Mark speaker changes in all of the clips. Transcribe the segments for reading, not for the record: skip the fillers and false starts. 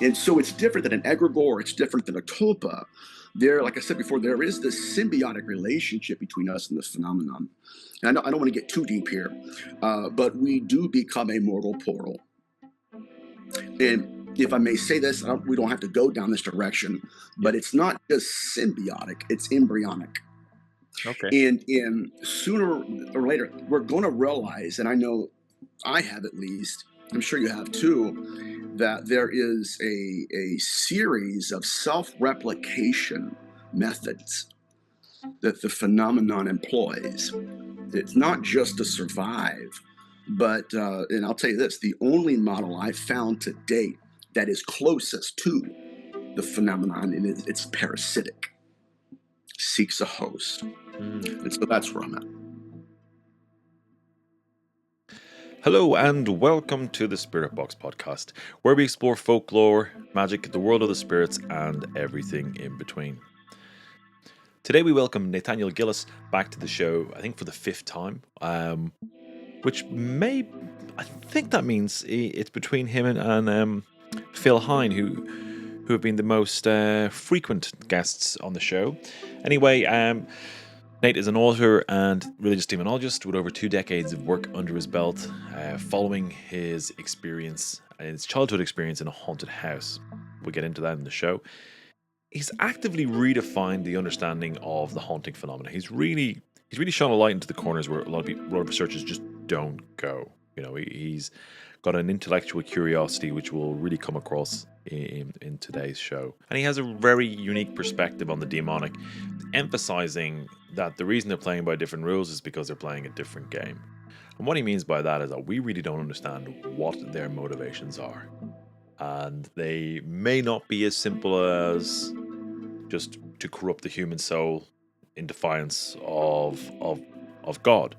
Speaker 1: And so it's different than an egregore. It's different than a tulpa. There, like I said before, there is this symbiotic relationship between us and this phenomenon. And I don't want to get too deep here, but we do become a mortal portal. And if I may say this, we don't have to go down this direction, but it's not just symbiotic, it's embryonic.
Speaker 2: Okay.
Speaker 1: And sooner or later, we're going to realize, and I know I have at least, I'm sure you have too, that there is a series of self-replication methods that the phenomenon employs. It's not just to survive, but, and I'll tell you this, the only model I've found to date that is closest to the phenomenon, and it's parasitic, seeks a host. And so that's where I'm at.
Speaker 2: Hello and welcome to the Spirit Box podcast, where we explore folklore, magic, the world of the spirits, and everything in between. Today we welcome Nathaniel Gillis back to the show, I think for the 5th time, which I think that means it's between him and Phil Hine, who have been the most frequent guests on the show. Anyway, Nate is an author and religious demonologist with over 2 decades of work under his belt, following his childhood experience in a haunted house. We'll get into that in the show. He's actively redefined the understanding of the haunting phenomena. He's really shone a light into the corners where a lot of researchers just don't go. You know, he's got an intellectual curiosity which will really come across in today's show. And he has a very unique perspective on the demonic, emphasizing that the reason they're playing by different rules is because they're playing a different game. And what he means by that is that we really don't understand what their motivations are. And they may not be as simple as just to corrupt the human soul in defiance of God.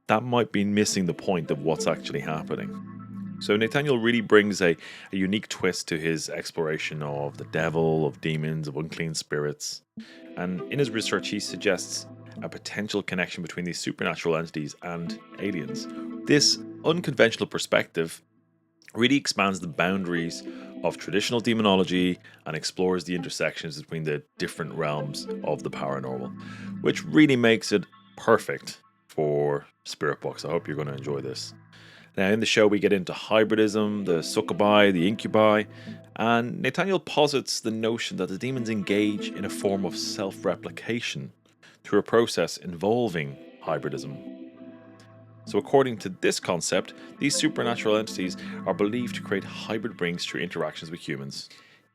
Speaker 2: That might be missing the point of what's actually happening. So Nathaniel really brings a unique twist to his exploration of the devil, of demons, of unclean spirits. And in his research, he suggests a potential connection between these supernatural entities and aliens. This unconventional perspective really expands the boundaries of traditional demonology and explores the intersections between the different realms of the paranormal, which really makes it perfect for Spirit Box. I hope you're going to enjoy this. Now, in the show, we get into hybridism, the succubi, the incubi, and Nathaniel posits the notion that the demons engage in a form of self-replication through a process involving hybridism. So according to this concept, these supernatural entities are believed to create hybrid beings through interactions with humans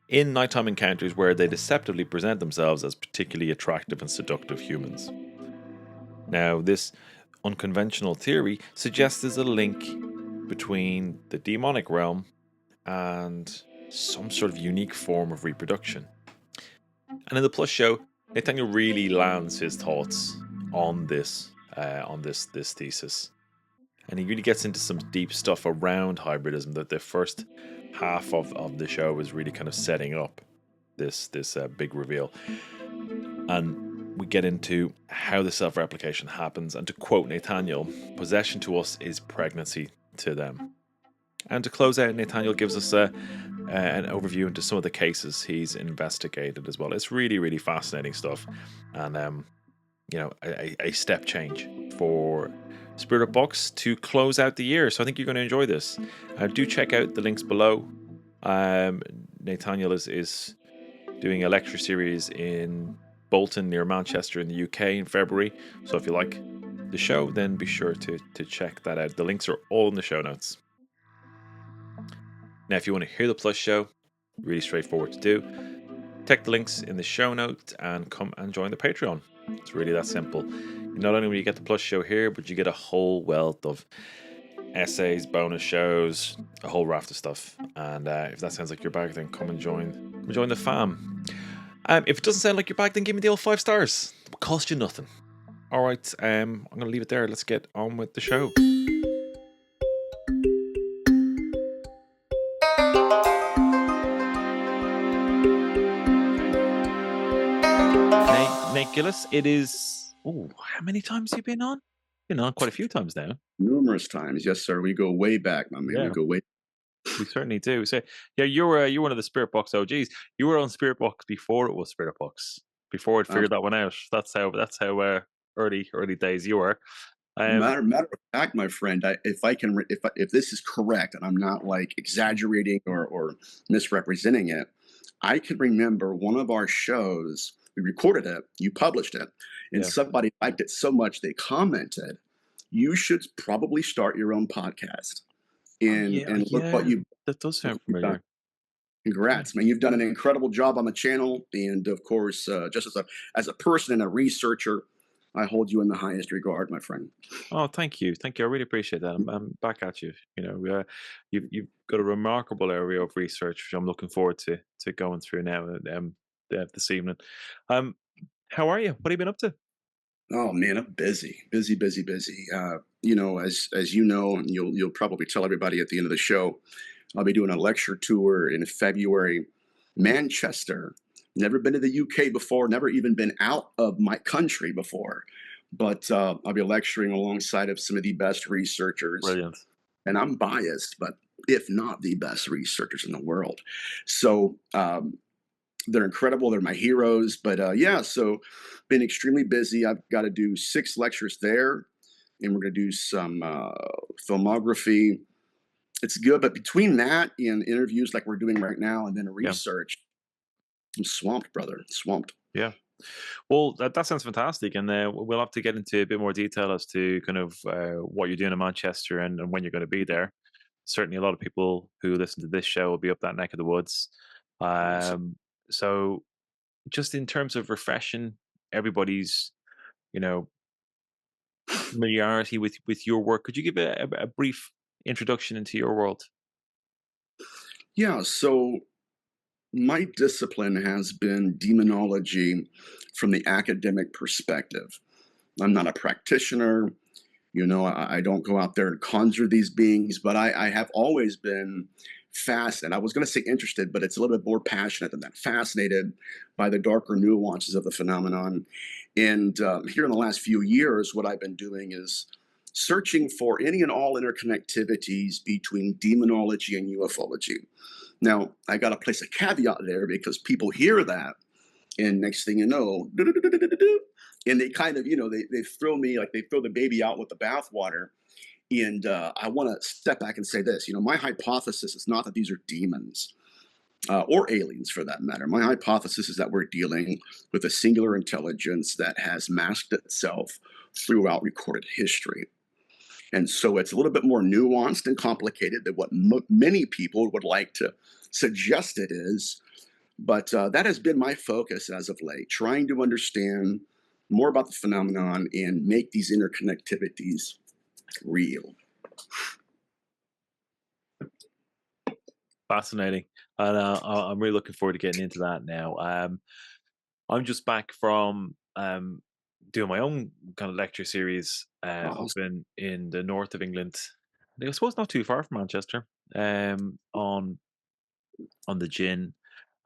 Speaker 2: in nighttime encounters where they deceptively present themselves as particularly attractive and seductive humans. Now, this unconventional theory suggests there's a link between the demonic realm and some sort of unique form of reproduction. And in the Plus show, Nathaniel really lands his thoughts on this thesis. And he really gets into some deep stuff around hybridism that the first half of the show is really kind of setting up this big reveal. And we get into how the self-replication happens. And to quote Nathaniel, possession to us is pregnancy to them. And to close out, Nathaniel gives us an overview into some of the cases he's investigated as well. It's really, really fascinating stuff. And, a step change for Spirit Box to close out the year. So I think you're going to enjoy this. Do check out the links below. Nathaniel is doing a lecture series in Bolton near Manchester in the UK in February. So if you like the show, then be sure to check that out. The links are all in the show notes. Now, if you want to hear the Plus show, really straightforward to do. Check the links in the show notes and come and join the Patreon. It's really that simple. Not only will you get the Plus show here, but you get a whole wealth of essays, bonus shows, a whole raft of stuff. And if that sounds like your bag, then come and join the fam. If it doesn't sound like your bag, then give me the old 5 stars. It will cost you nothing. All right, I'm going to leave it there. Let's get on with the show. Nate Gillis, it is... Oh, how many times have you been on? Been on quite a few times now.
Speaker 1: Numerous times, yes, sir. We go way back, my man.
Speaker 2: Yeah.
Speaker 1: We go way.
Speaker 2: We certainly do. So, yeah, you're one of the Spirit Box OGs. You were on Spirit Box before it was Spirit Box, before it figured that one out. That's how early days you were. Um,
Speaker 1: Matter of fact, my friend, if I can, if this is correct, and I'm not like exaggerating or misrepresenting it, I can remember one of our shows. We recorded it, you published it, and
Speaker 2: yeah.
Speaker 1: somebody liked it so much they commented, "You should probably start your own podcast."
Speaker 2: Oh
Speaker 1: And
Speaker 2: yeah. That does
Speaker 1: look
Speaker 2: sound
Speaker 1: what you've done.
Speaker 2: familiar. Yeah.
Speaker 1: Congrats, man! You've done an incredible job on the channel, and of course, just as a person and a researcher, I hold you in the highest regard, my friend.
Speaker 2: Oh, thank you. I really appreciate that. I'm back at you. You've got a remarkable area of research, which I'm looking forward to going through now. This evening. Um, how are you? What have you been up to?
Speaker 1: Oh man, I'm busy, busy, busy, busy. As you know, and you'll probably tell everybody at the end of the show, I'll be doing a lecture tour in February, Manchester. Never been to the UK before, never even been out of my country before, but I'll be lecturing alongside of some of the best researchers,
Speaker 2: Brilliant.
Speaker 1: and I'm biased, but if not the best researchers in the world. So they're incredible. They're my heroes. But yeah, so been extremely busy. I've got to do 6 lectures there, and we're going to do some filmography. It's good, but between that and interviews like we're doing right now, and then
Speaker 2: Yeah.
Speaker 1: research, I'm swamped, brother. Swamped.
Speaker 2: Yeah. Well, that sounds fantastic, and we'll have to get into a bit more detail as to kind of what you're doing in Manchester and when you're going to be there. Certainly, a lot of people who listen to this show will be up that neck of the woods.
Speaker 1: Awesome.
Speaker 2: So, just in terms of refreshing everybody's, you know, familiarity with your work, could you give a brief introduction into your world?
Speaker 1: Yeah. So my discipline has been demonology from the academic perspective. I'm not a practitioner. I don't go out there and conjure these beings, but I have always been fascinated. I was going to say interested, but it's a little bit more passionate than that. Fascinated by the darker nuances of the phenomenon. And here in the last few years, what I've been doing is searching for any and all interconnectivities between demonology and ufology. Now, I got to place a caveat there because people hear that, and next thing you know, and they kind of, they throw me like they throw the baby out with the bathwater. And I want to step back and say this. My hypothesis is not that these are demons or aliens for that matter. My hypothesis is that we're dealing with a singular intelligence that has masked itself throughout recorded history. And so it's a little bit more nuanced and complicated than what many people would like to suggest it is. But that has been my focus as of late, trying to understand more about the phenomenon and make these interconnectivities real.
Speaker 2: Fascinating, and I'm really looking forward to getting into that now. I'm just back from doing my own kind of lecture series up
Speaker 1: Awesome.
Speaker 2: in the north of England. I suppose not too far from Manchester. On the gin,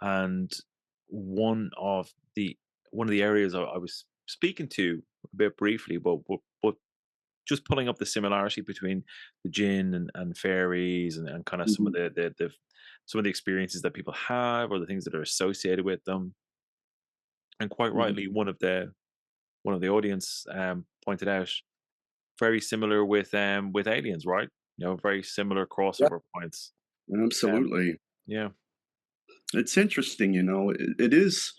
Speaker 2: and one of the one of the areas I was speaking to a bit briefly, but just pulling up the similarity between the gin and fairies and kind of some of
Speaker 1: Mhm.
Speaker 2: the some of the experiences that people have or the things that are associated with them. And quite
Speaker 1: Mhm.
Speaker 2: rightly, one of the audience pointed out very similar with aliens, right? Very similar
Speaker 1: Yeah,
Speaker 2: crossover points. Um,
Speaker 1: absolutely.
Speaker 2: yeah,
Speaker 1: It's interesting, it is,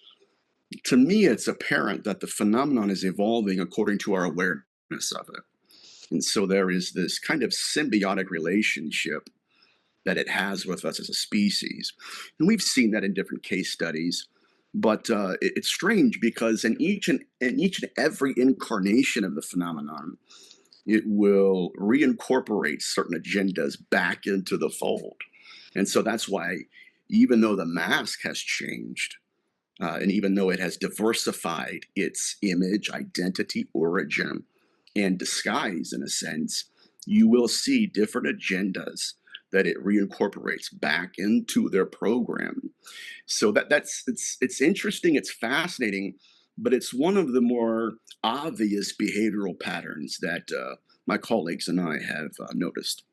Speaker 1: to me, it's apparent that the phenomenon is evolving according to our awareness of it. And so there is this kind of symbiotic relationship that it has with us as a species. And we've seen that in different case studies. But it's strange because in each and every incarnation of the phenomenon, it will reincorporate certain agendas back into the fold. And so that's why, even though the mask has changed, and even though it has diversified its image, identity, origin, and disguise in a sense, you will see different agendas that it reincorporates back into their program. So it's interesting, it's fascinating, but it's one of the more obvious behavioral patterns that my colleagues and I have noticed.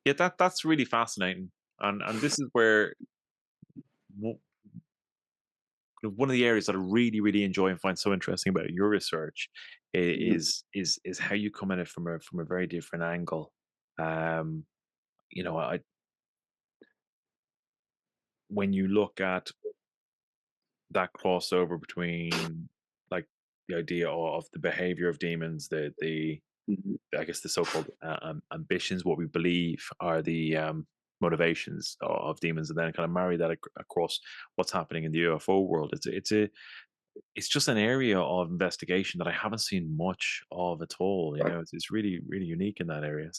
Speaker 2: Yeah, that's really fascinating, and this is where w- one of the areas that I really, really enjoy and find so interesting about your research
Speaker 1: Mhm,
Speaker 2: is how you come at it from a very different angle. Um, I when you look at that crossover between like the idea of the behavior of demons, the
Speaker 1: mhm.
Speaker 2: I guess the so-called ambitions, what we believe are the motivations of demons, and then kind of marry that across what's happening in the UFO world. It's just an area of investigation that I haven't seen much of at all.
Speaker 1: Right.
Speaker 2: It's really really unique in that area.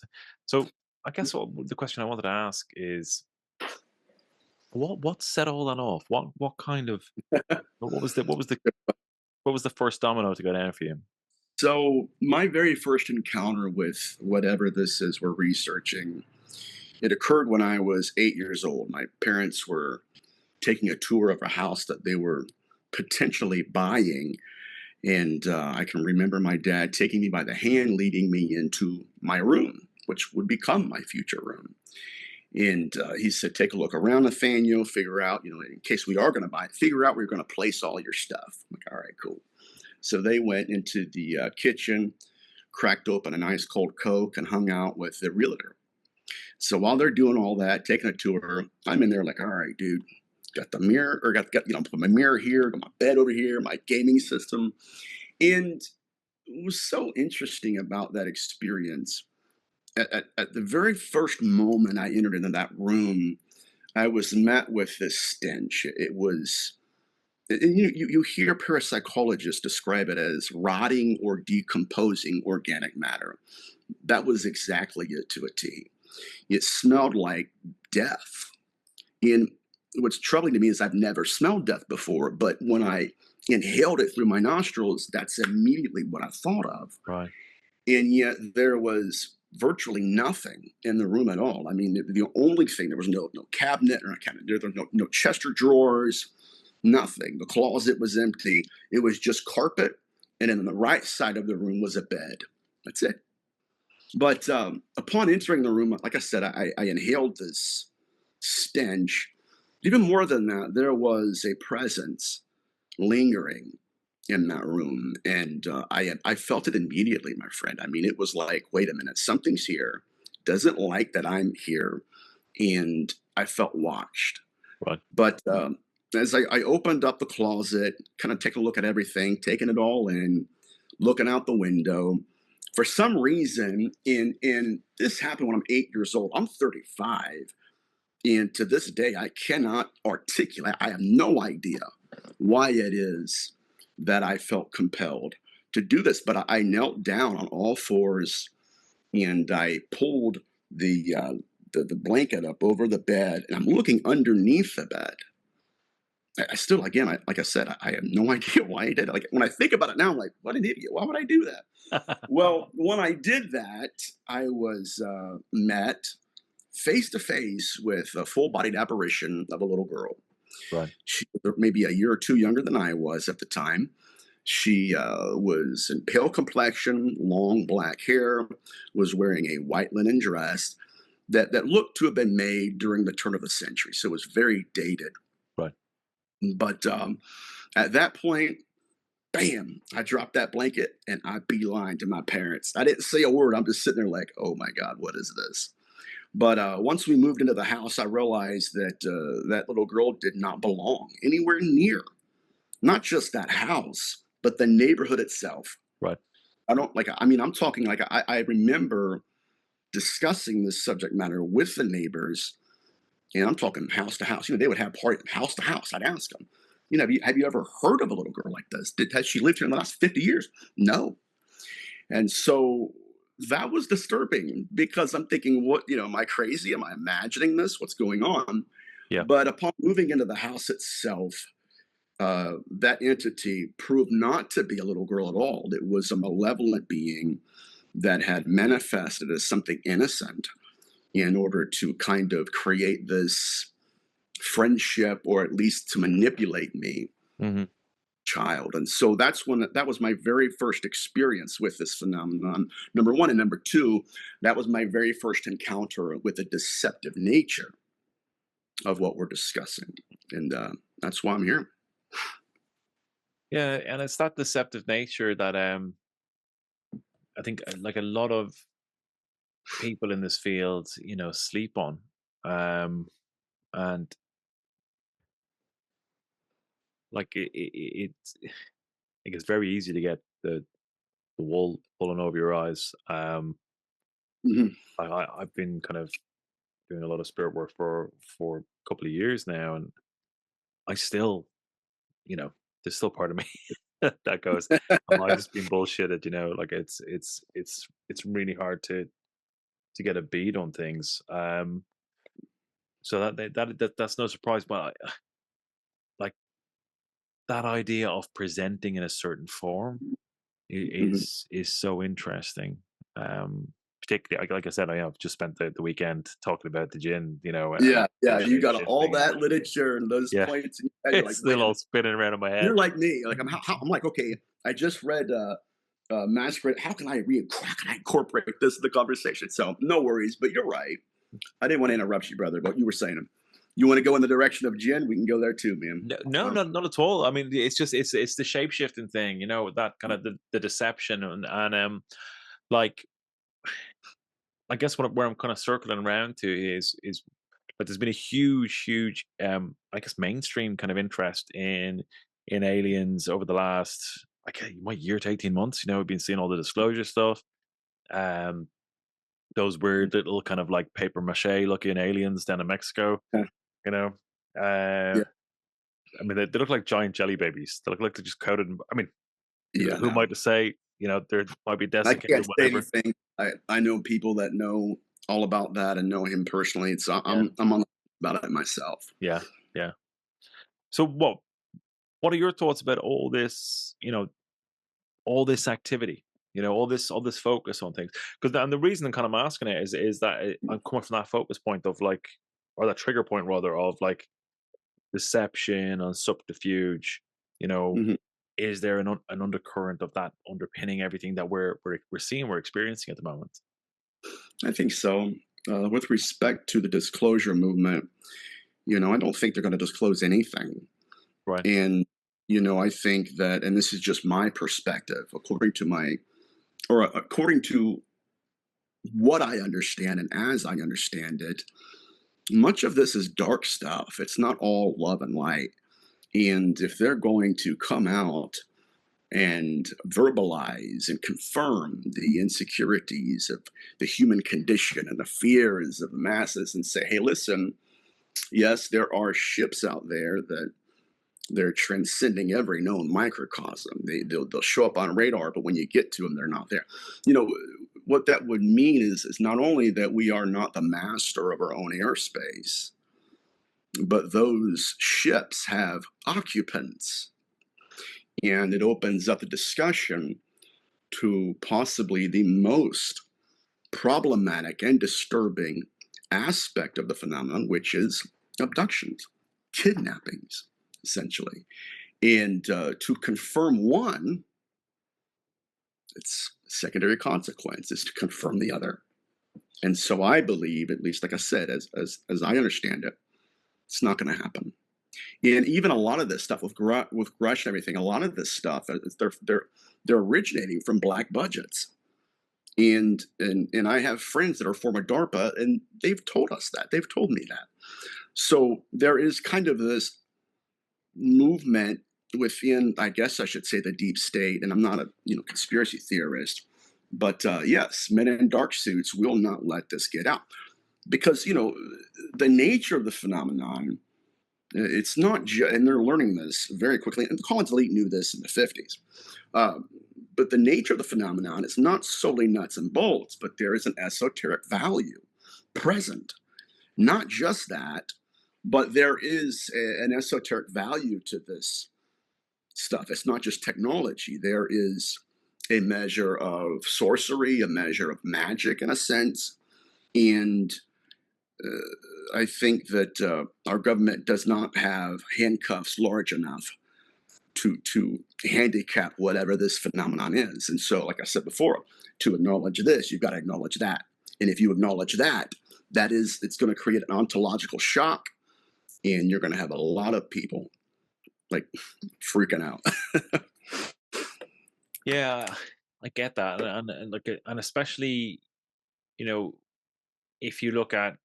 Speaker 2: So I guess the question I wanted to ask is what set all that off? What kind of what was the first domino to go down for you?
Speaker 1: So, my very first encounter with whatever this is we're researching, it occurred when I was 8 years old. My parents were taking a tour of a house that they were potentially buying. And I can remember my dad taking me by the hand, leading me into my room, which would become my future room. And he said, "Take a look around, Nathaniel, figure out, in case we are going to buy it, figure out where you're going to place all your stuff." I'm like, "All right, cool." So they went into the kitchen, cracked open a nice cold Coke, and hung out with the realtor. So while they're doing all that, taking a tour, I'm in there like, "All right, dude, got the mirror, or got put my mirror here, got my bed over here, my gaming system." And what was so interesting about that experience, at the very first moment I entered into that room, I was met with this stench. It was, and you hear parapsychologists describe it as rotting or decomposing organic matter. That was exactly it to a T. It smelled like death. And what's troubling to me is I've never smelled death before, but when I inhaled it through my nostrils, that's immediately what I thought of.
Speaker 2: Right.
Speaker 1: And yet there was virtually nothing in the room at all. I mean, the only thing, there was no cabinet, or not cabinet, there were no chest or drawers, nothing. The closet was empty. It was just carpet, and then on the right side of the room was a bed. That's it. But upon entering the room, like I said, I inhaled this stench. Even more than that, there was a presence lingering in that room, and I felt it immediately, my friend. I mean, it was like, wait a minute, something's here. Doesn't like that I'm here, and I felt watched.
Speaker 2: Right.
Speaker 1: But as I opened up the closet, kind of taking a look at everything, taking it all in, looking out the window. For some reason, in this happened when I'm 8 years old. I'm 35, and to this day, I cannot articulate. I have no idea why it is that I felt compelled to do this. But I knelt down on all fours, and I pulled the blanket up over the bed, and I'm looking underneath the bed. I still, again, like I said, I have no idea why I did it. Like when I think about it now, I'm like, what an idiot! Why would I do that? Well, when I did that, I was met face to face with a full bodied apparition of a little girl.
Speaker 2: Right.
Speaker 1: She was maybe a year or two younger than I was at the time. She was in pale complexion, long black hair, was wearing a white linen dress that looked to have been made during the turn of the century. So it was very dated.
Speaker 2: Right.
Speaker 1: But at that point, bam, I dropped that blanket and I beeline to my parents. I didn't say a word. I'm just sitting there like, oh my God, what is this? But once we moved into the house, I realized that that little girl did not belong anywhere near, not just that house, but the neighborhood itself.
Speaker 2: Right.
Speaker 1: I don't like, I mean, I'm talking like I remember discussing this subject matter with the neighbors, and I'm talking house to house. They would have parties house to house. I'd ask them, have you ever heard of a little girl like this? Has she lived here in the last 50 years? No. And so that was disturbing because I'm thinking, what, am I crazy? Am I imagining this? What's going on?
Speaker 2: Yeah.
Speaker 1: But upon moving into the house itself, that entity proved not to be a little girl at all. It was a malevolent being that had manifested as something innocent in order to kind of create this friendship, or at least to manipulate me.
Speaker 2: Hmm.
Speaker 1: child. And so that was my very first experience with this phenomenon, number one. And number two, that was my very first encounter with the deceptive nature of what we're discussing. And that's why I'm here.
Speaker 2: Yeah, and it's that deceptive nature that I think like a lot of people in this field, sleep on. And like it's like it's very easy to get the wool pulling over your eyes.
Speaker 1: Mhm.
Speaker 2: I've been kind of doing a lot of spirit work for a couple of years now, and I still, you know, there's still part of me that goes, "Am I just being bullshitted?" Like it's really hard to get a beat on things. So that's no surprise, but like that idea of presenting in a certain form
Speaker 1: Mhm.
Speaker 2: is so interesting. Particularly, like I said, I have just spent the weekend talking about the gin, and
Speaker 1: Yeah, yeah. You
Speaker 2: shape
Speaker 1: got all
Speaker 2: shifting, and
Speaker 1: that literature and those
Speaker 2: yeah,
Speaker 1: points in your head. You're like,
Speaker 2: it's
Speaker 1: wait
Speaker 2: still
Speaker 1: a
Speaker 2: all
Speaker 1: minute.
Speaker 2: spinning around in my
Speaker 1: You're
Speaker 2: head.
Speaker 1: like me. Like I'm like, okay, I just read Masquerade. How can I incorporate this in the conversation? So no worries, but you're right. I didn't want to interrupt you, brother, but you were saying you want to go in the direction of Jen, we can go there too, man.
Speaker 2: No, no,
Speaker 1: Um,
Speaker 2: not at all. I mean, it's just it's the shape shifting thing, that kind of the deception and like I guess where I'm kind of circling around to is but there's been a huge I guess mainstream kind of interest in aliens over the last like what year to 18 months. We've been seeing all the disclosure stuff. Um those weird little kind of like paper mache looking aliens down in Mexico,
Speaker 1: yeah,
Speaker 2: you know. Uh
Speaker 1: yeah,
Speaker 2: I mean they look like giant jelly babies. They look like they're just coated I mean,
Speaker 1: yeah.
Speaker 2: who am I
Speaker 1: No,
Speaker 2: to say, there might be
Speaker 1: I
Speaker 2: desiccated,
Speaker 1: can't say
Speaker 2: whatever.
Speaker 1: anything. I know people that know all about that and know him personally. So
Speaker 2: Yeah.
Speaker 1: I'm on about it myself.
Speaker 2: Yeah. Yeah. So what are your thoughts about all this activity, all this focus on things? Because and the reason I'm kind of asking it is that I'm coming from that focus point of like, or that trigger point rather of like deception and subterfuge. You know,
Speaker 1: Mhm.
Speaker 2: is there an undercurrent of that underpinning everything that we're seeing, we're experiencing at the moment?
Speaker 1: I think so. With respect to the disclosure movement, I don't think they're going to disclose anything.
Speaker 2: Right.
Speaker 1: And, I think that, and this is just my perspective, according to what I understand and as I understand it, much of this is dark stuff. It's not all love and light. And if they're going to come out and verbalize and confirm the insecurities of the human condition and the fears of the masses and say, hey, listen, yes, there are ships out there that they're transcending every known microcosm. They'll show up on radar, but when you get to them, they're not there. You know what that would mean is not only that we are not the master of our own airspace, but those ships have occupants, and it opens up the discussion to possibly the most problematic and disturbing aspect of the phenomenon, which is abductions, kidnappings, essentially. And to confirm one, its secondary consequence is to confirm the other. And so I believe, at least like I said, as I understand it, it's not going to happen. And even a lot of this stuff with Grush and everything, a lot of this stuff they're originating from black budgets. And I have friends that are former DARPA, and they've told us that. They've told me that. So there is kind of this movement within, I guess I should say, the deep state. And I'm not a conspiracy theorist, but yes, men in dark suits will not let this get out because the nature of the phenomenon. It's not just, and they're learning this very quickly. And the Collins elite knew this in the 50s. Um, but the nature of the phenomenon is not solely nuts and bolts, but there is an esoteric value present. Not just that, but there is an esoteric value to this stuff. It's not just technology. There is a measure of sorcery, a measure of magic in a sense. And I think that our government does not have handcuffs large enough to handicap whatever this phenomenon is. And so, like I said before, to acknowledge this, you've got to acknowledge that. And if you acknowledge that, it's going to create an ontological shock, and you're going to have a lot of people like freaking out.
Speaker 2: Yeah, I get that, and look at, and especially, you know, if you look at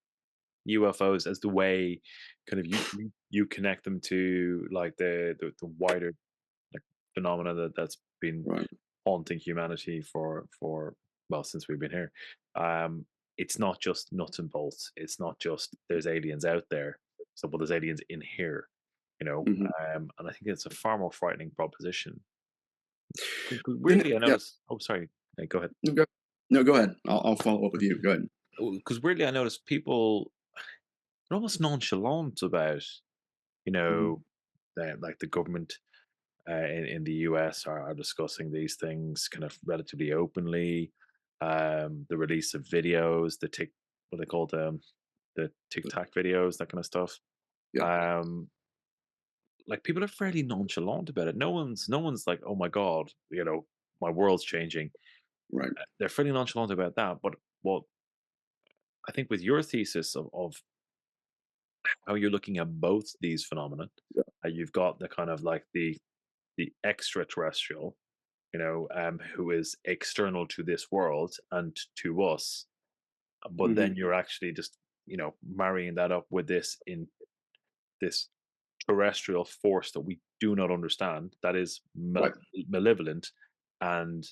Speaker 2: UFOs as the way kind of you connect them to like the wider like phenomena that's been
Speaker 1: Right.
Speaker 2: haunting humanity for well, since we've been here. Um, it's not just nuts and bolts. It's not just there's aliens out there. So, well, there's aliens in here, you know.
Speaker 1: Hmm.
Speaker 2: And I think it's a far more frightening proposition. Because
Speaker 1: And
Speaker 2: weirdly, I
Speaker 1: yeah,
Speaker 2: noticed. Oh, sorry. Go ahead.
Speaker 1: no, go, no, go ahead. I'll follow up with you. Go ahead.
Speaker 2: Because weirdly, I noticed people are almost nonchalant about, you
Speaker 1: Hmm.
Speaker 2: know, like the government in the US are discussing these things kind of relatively openly. The release of videos, what they call them, the TikTok videos, that kind of stuff.
Speaker 1: Yeah.
Speaker 2: Um, like people are fairly nonchalant about it. No one's like, oh my god, my world's changing.
Speaker 1: Right.
Speaker 2: They're fairly nonchalant about that. But what I think with your thesis of how you're looking at both these phenomena,
Speaker 1: Yeah.
Speaker 2: you've got the kind of like the extraterrestrial, who is external to this world and to us. But
Speaker 1: Hmm.
Speaker 2: then you're actually just, marrying that up with this terrestrial force that we do not understand, that is
Speaker 1: Right.
Speaker 2: malevolent, and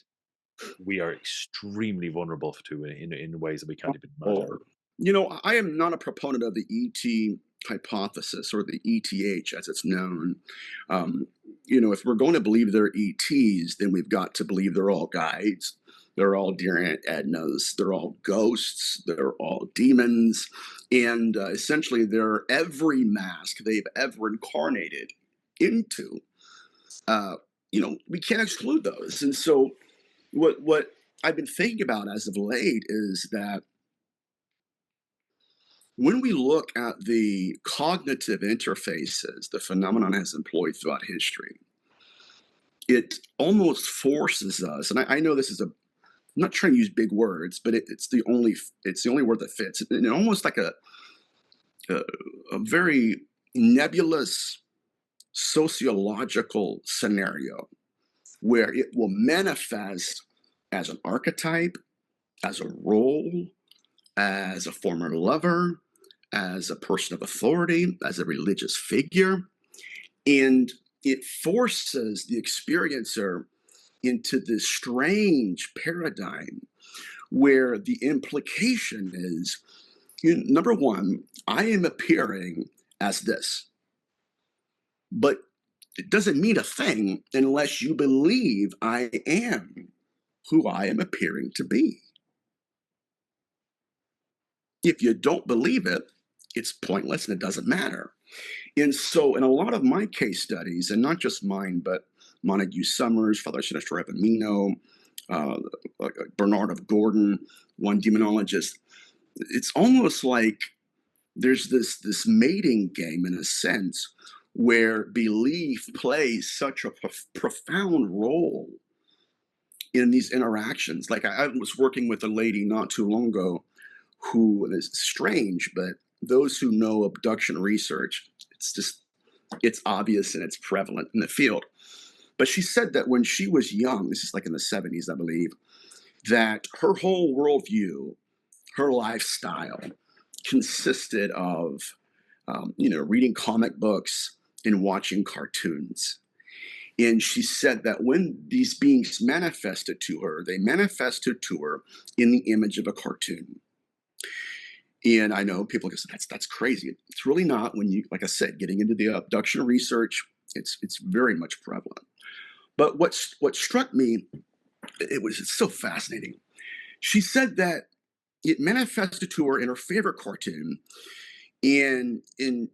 Speaker 2: we are extremely vulnerable to in ways that we can't even imagine.
Speaker 1: Or, I am not a proponent of the ET hypothesis, or the ETH as it's known. Um, if we're going to believe they're ETs, then we've got to believe they're all guides. They're all dear Ednas. They're all ghosts. They're all demons. And essentially, they're every mask they've ever incarnated into. Uh, we can't exclude those. And so, what I've been thinking about as of late is that when we look at the cognitive interfaces the phenomenon has employed throughout history, it almost forces us, and I know this is I'm not trying to use big words, but it's the only word that fits. And almost like a, a very nebulous sociological scenario where it will manifest as an archetype, as a role, as a former lover, as a person of authority, as a religious figure. And it forces the experiencer into this strange paradigm where the implication is, number one, I am appearing as this, but it doesn't mean a thing unless you believe I am who I am appearing to be. If you don't believe it, it's pointless and it doesn't matter. And so, in a lot of my case studies, and not just mine, but Montague Summers, Father Sinister Evamino, uh, Bernard of Gordon, one demonologist, it's almost like there's this mating game in a sense where belief plays such a profound role in these interactions. Like I was working with a lady not too long ago who is strange, but those who know abduction research, it's obvious and it's prevalent in the field. But she said that when she was young, this is like in the 70s, I believe, that her whole worldview, her lifestyle consisted of, reading comic books and watching cartoons. And she said that when these beings manifested to her, they manifested to her in the image of a cartoon. And I know people go, that's crazy. It's really not. When you, like I said, getting into the abduction research, it's very much prevalent. But what struck me, it's so fascinating. She said that it manifested to her in her favorite cartoon, and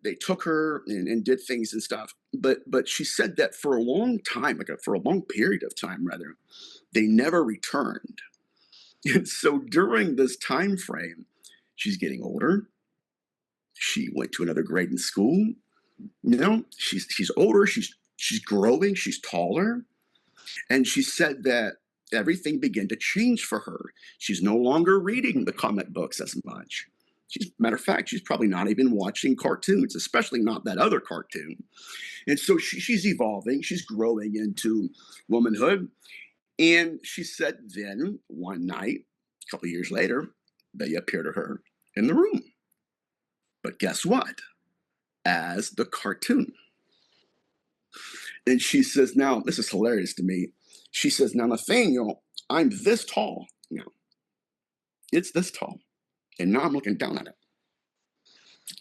Speaker 1: they took her and did things and stuff. But she said that for a long time, for a long period of time rather, they never returned. And so during this time frame, she's getting older. She went to another grade in school. She's older. She's She's growing, she's taller. And she said that everything began to change for her. She's no longer reading the comic books as much. Matter of fact, she's probably not even watching cartoons, especially not that other cartoon. And so she's evolving, she's growing into womanhood. And she said then one night, a couple of years later, they appear to her in the room. But guess what? As the cartoon. And she says, now, this is hilarious to me. She says, now, Nathaniel, I'm this tall. Now, it's this tall. And now I'm looking down at it.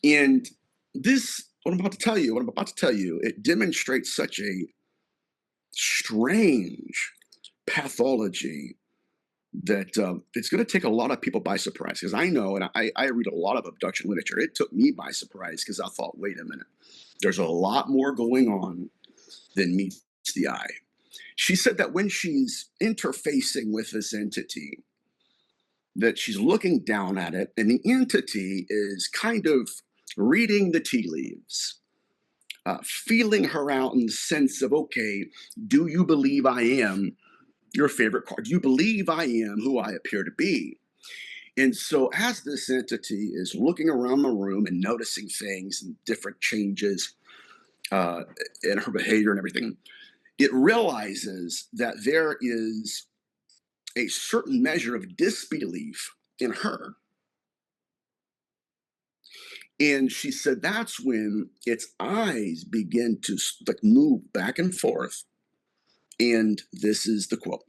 Speaker 1: And this, what I'm about to tell you, it demonstrates such a strange pathology that it's going to take a lot of people by surprise. Because I know, and I read a lot of abduction literature, it took me by surprise because I thought, wait a minute, there's a lot more going on than meets the eye. She said that when she's interfacing with this entity, that she's looking down at it, and the entity is kind of reading the tea leaves, feeling her out in the sense of, okay, do you believe I am your favorite card? Do you believe I am who I appear to be? And so, as this entity is looking around the room and noticing things and different changes in her behavior and everything, it realizes that there is a certain measure of disbelief in her. And she said that's when its eyes begin to like move back and forth. And this is the quote: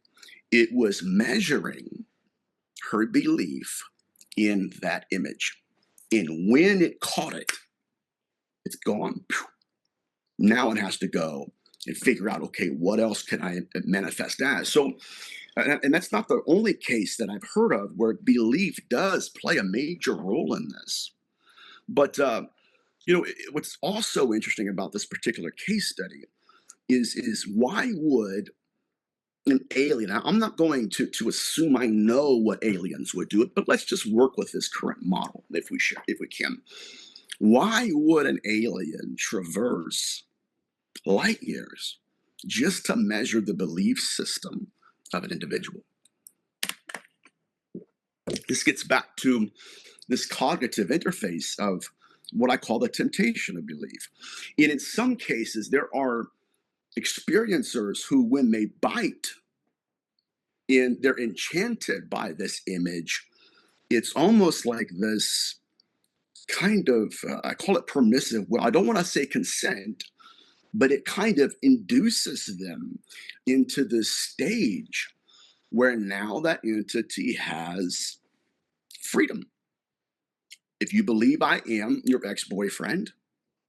Speaker 1: it was measuring her belief in that image. And when it caught it, it's gone. Now it has to go and figure out, okay, what else can I manifest as? So, and that's not the only case that I've heard of where belief does play a major role in this. But what's also interesting about this particular case study is why would an alien? I'm not going to assume I know what aliens would do, but let's just work with this current model if we can. Why would an alien traverse light years just to measure the belief system of an individual? This gets back to this cognitive interface of what I call the temptation of belief. And in some cases, there are experiencers who, when they bite and they're enchanted by this image, it's almost like this kind of, I call it permissive. Well, I don't want to say consent, but it kind of induces them into this stage where now that entity has freedom. If you believe I am your ex boyfriend,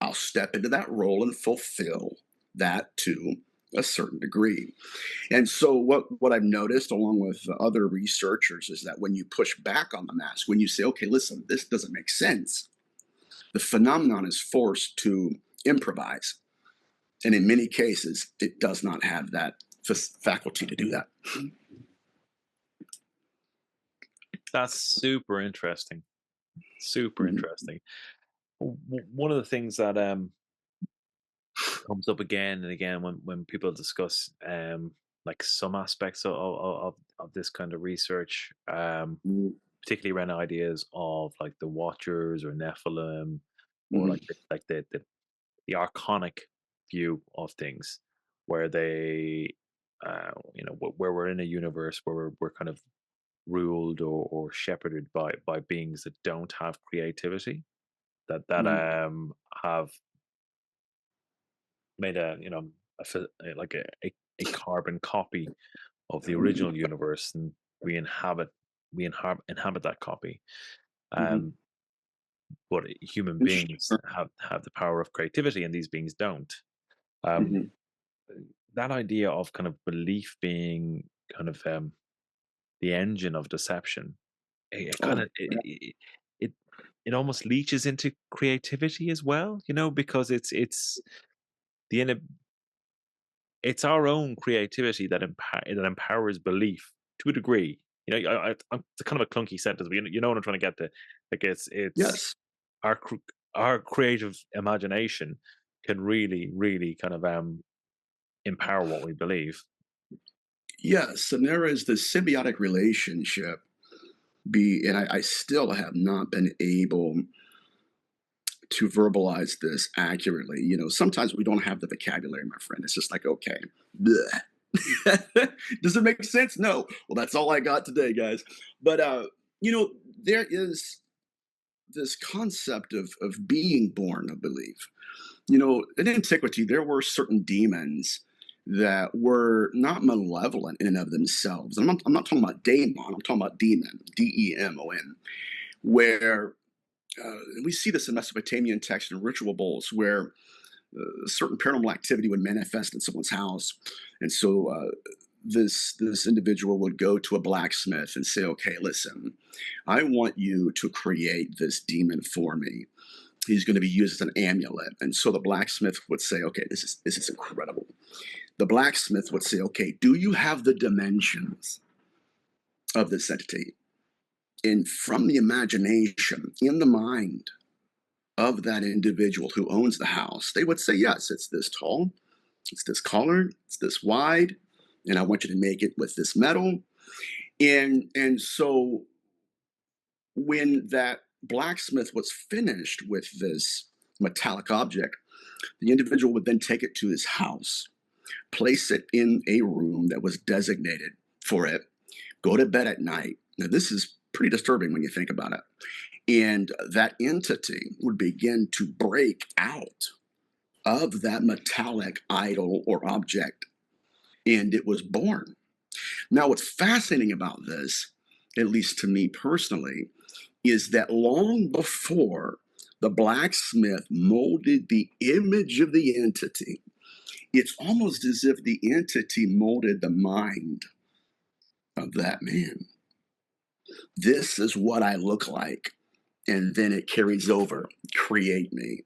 Speaker 1: I'll step into that role and fulfill that to a certain degree. And so, what I've noticed, along with other researchers, is that when you push back on the mask, when you say, okay, listen, this doesn't make sense, the phenomenon is forced to improvise. And in many cases, it does not have that faculty to do that.
Speaker 2: That's super interesting. Super
Speaker 1: Mhm.
Speaker 2: interesting. One of the things that comes up again and again when people discuss like some aspects of this kind of research,
Speaker 1: Mhm.
Speaker 2: particularly around ideas of like the Watchers or Nephilim, or
Speaker 1: Mhm.
Speaker 2: like the archonic view of things, where they, where we're in a universe where we're kind of ruled or shepherded by beings that don't have creativity, that
Speaker 1: Mhm.
Speaker 2: have made like a carbon copy of the
Speaker 1: Mhm.
Speaker 2: original universe, and we inhabit that copy.
Speaker 1: Mhm.
Speaker 2: Um, but human
Speaker 1: Interesting.
Speaker 2: beings have the power of creativity, and these beings don't. Um,
Speaker 1: Mhm.
Speaker 2: that idea of kind of belief being kind of the engine of deception, it kind
Speaker 1: Oh,
Speaker 2: of
Speaker 1: yeah.
Speaker 2: it almost leaches into creativity as well, because it's the it's our own creativity that empowers belief to a degree. It's kind of a clunky sentence, but you know what I'm trying to get to. Like it's
Speaker 1: Yes.
Speaker 2: our creative imagination can really, really kind of empower what we believe.
Speaker 1: Yes, and there is this symbiotic relationship. And I still have not been able to verbalize this accurately. Sometimes we don't have the vocabulary, my friend. It's just like, okay, bleh. Does it make sense? No. Well, that's all I got today, guys. But there is this concept of being born, I believe. In antiquity, there were certain demons that were not malevolent in and of themselves. I'm not talking about daemon, I'm talking about demon, Demon, where we see this in Mesopotamian texts and ritual bowls where certain paranormal activity would manifest in someone's house. And so this individual would go to a blacksmith and say, okay, listen, I want you to create this demon for me. He's going to be used as an amulet. And so the blacksmith would say, okay, this is incredible. The blacksmith would say, okay, do you have the dimensions of this entity? And from the imagination in the mind of that individual who owns the house, they would say, yes, it's this tall, it's this color, it's this wide, and I want you to make it with this metal. And so when that blacksmith was finished with this metallic object, the individual would then take it to his house, place it in a room that was designated for it, go to bed at night. Now, this is pretty disturbing when you think about it. And that entity would begin to break out of that metallic idol or object, and it was born. Now, what's fascinating about this, at least to me personally, is that long before the blacksmith molded the image of the entity, it's almost as if the entity molded the mind of that man. This is what I look like. And then it carries over, create me.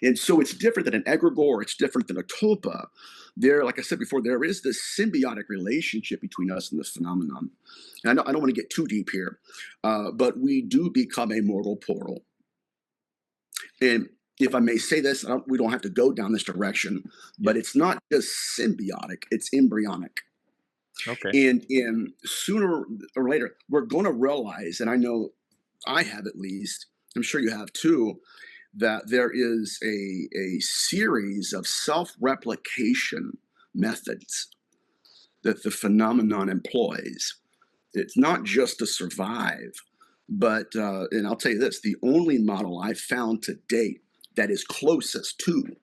Speaker 1: And so it's different than an egregore, it's different than a tulpa. There, like I said before, there is this symbiotic relationship between us and the phenomenon. And I don't want to get too deep here, but we do become a mortal portal. And if I may say this, we don't have to go down this direction, but it's not just symbiotic, it's embryonic.
Speaker 2: Okay.
Speaker 1: And sooner or later, we're going to realize, and I know I have at least, I'm sure you have too, that there is a series of self-replication methods that the phenomenon employs. It's not just to survive, but, and I'll tell you this, the only model I've found to date that is closest to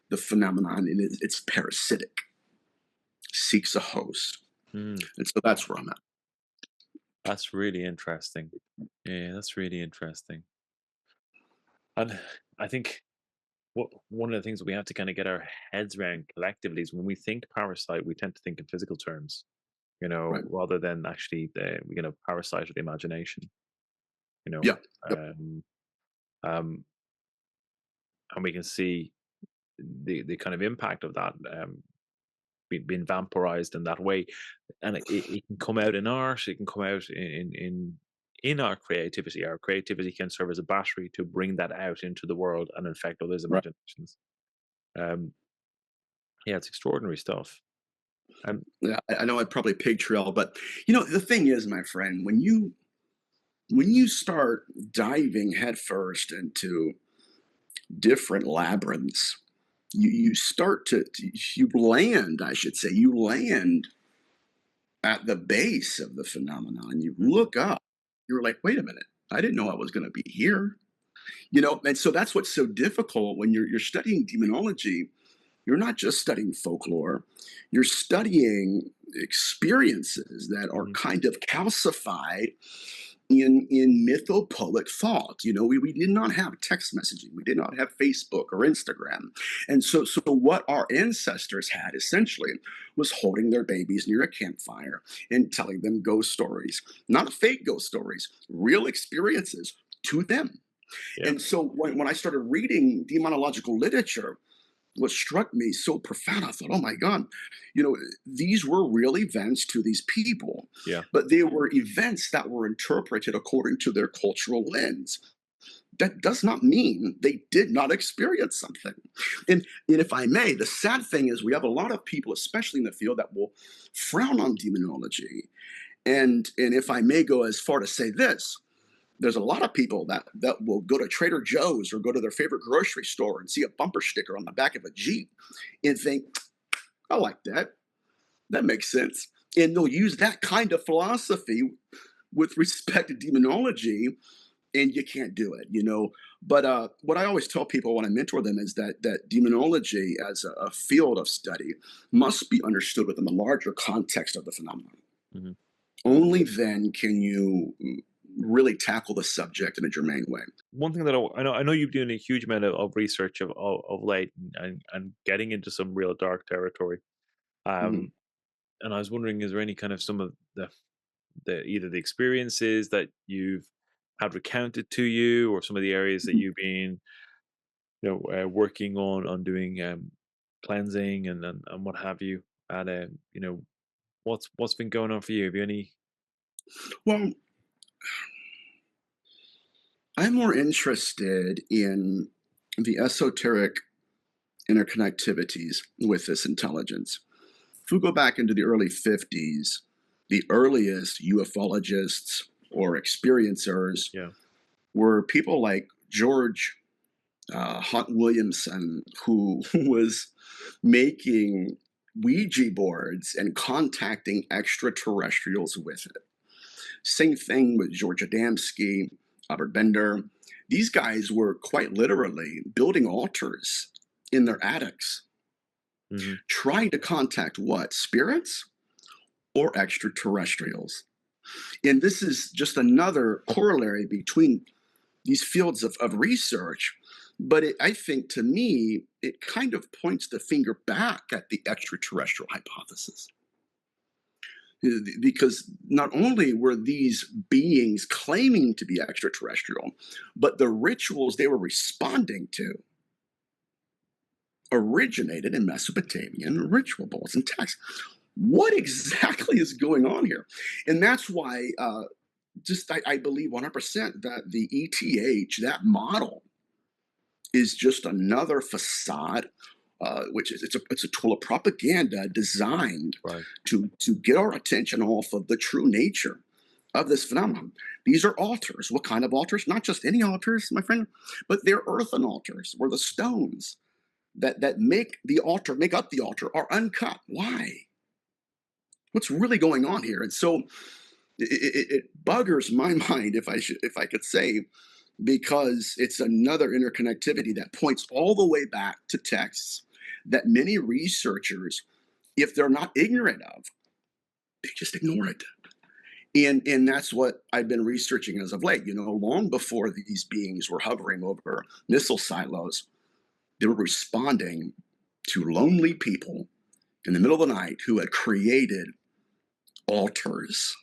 Speaker 1: the phenomenon, and it's parasitic, seeks a host.
Speaker 2: Mm,
Speaker 1: And so that's where I'm at.
Speaker 2: that's really interesting. Yeah, that's really interesting. And I think one of the things that we have to kind of get our heads around collectively is when we think parasite, we tend to think in physical terms,
Speaker 1: Right.
Speaker 2: rather than actually we're going to parasite the imagination, you know,
Speaker 1: Yeah. Yep.
Speaker 2: um, um, and we can see the kind of impact of that being vampirized in that way, and it can come out in art, it can come out in our creativity. Our creativity can serve as a battery to bring that out into the world and infect others'
Speaker 1: Right.
Speaker 2: imaginations. Um, yeah, it's extraordinary stuff. Um,
Speaker 1: Yeah. I know I probably pig trail, but the thing is, my friend, when you start diving headfirst into different labyrinths, you start you land, I should say, you land at the base of the phenomenon. You look up, you're like, wait a minute, I didn't know I was going to be here. And so that's what's so difficult when you're studying demonology. You're not just studying folklore, you're studying experiences that are
Speaker 2: mhm,
Speaker 1: kind of calcified in mythopoeic thought. We did not have text messaging, we did not have Facebook or Instagram. And so what our ancestors had essentially was holding their babies near a campfire and telling them ghost stories, not fake ghost stories, real experiences to them.
Speaker 2: yeah,
Speaker 1: And so when I started reading demonological literature, what struck me so profound, I thought, oh my God, these were real events to these people,
Speaker 2: yeah,
Speaker 1: but they were events that were interpreted according to their cultural lens. that does not mean they did not experience something. And if I may, the sad thing is we have a lot of people, especially in the field, that will frown on demonology. And if I may go as far to say this, there's a lot of people that will go to Trader Joe's or go to their favorite grocery store and see a bumper sticker on the back of a Jeep and think, I like that. That makes sense. And they'll use that kind of philosophy with respect to demonology, and you can't do it, you know. But what I always tell people when I mentor them is that demonology as a field of study must be understood within the larger context of the phenomenon.
Speaker 2: Hmm.
Speaker 1: Only then can you really tackle the subject in a germane way.
Speaker 2: One thing that I know you've done a huge amount of research of late, and getting into some real dark territory.
Speaker 1: Mhm.
Speaker 2: Um, and I was wondering, is there any kind of some of the either the experiences that you've had recounted to you, or some of the areas that
Speaker 1: Mhm.
Speaker 2: you've been, working on doing cleansing and what have you, and what's been going on for you? Have you any?
Speaker 1: Well, I'm more interested in the esoteric interconnectivities with this intelligence. If we go back into the early 50s, the earliest ufologists or experiencers
Speaker 2: Yeah.
Speaker 1: were people like George Hunt Williamson, who was making Ouija boards and contacting extraterrestrials with it. Same thing with George Adamski, Albert Bender. These guys were quite literally building altars in their attics,
Speaker 2: Hmm.
Speaker 1: trying to contact what? Spirits or extraterrestrials? And this is just another corollary between these fields of research. But I think to me, it kind of points the finger back at the extraterrestrial hypothesis. Because not only were these beings claiming to be extraterrestrial, but the rituals they were responding to originated in Mesopotamian ritual bowls and texts. What exactly is going on here? And that's why, I believe 100% that the ETH, that model, is just another facade, which is it's a tool of propaganda designed
Speaker 2: Right.
Speaker 1: to get our attention off of the true nature of this phenomenon. These are altars. What kind of altars? Not just any altars, my friend, but they're earthen altars, where the stones that make up the altar are uncut. Why? What's really going on here? And so it buggers my mind, if I could say, because it's another interconnectivity that points all the way back to texts that many researchers, if they're not ignorant of, they just ignore it. And that's what I've been researching as of late. You know, long before these beings were hovering over missile silos, they were responding to lonely people in the middle of the night who had created altars.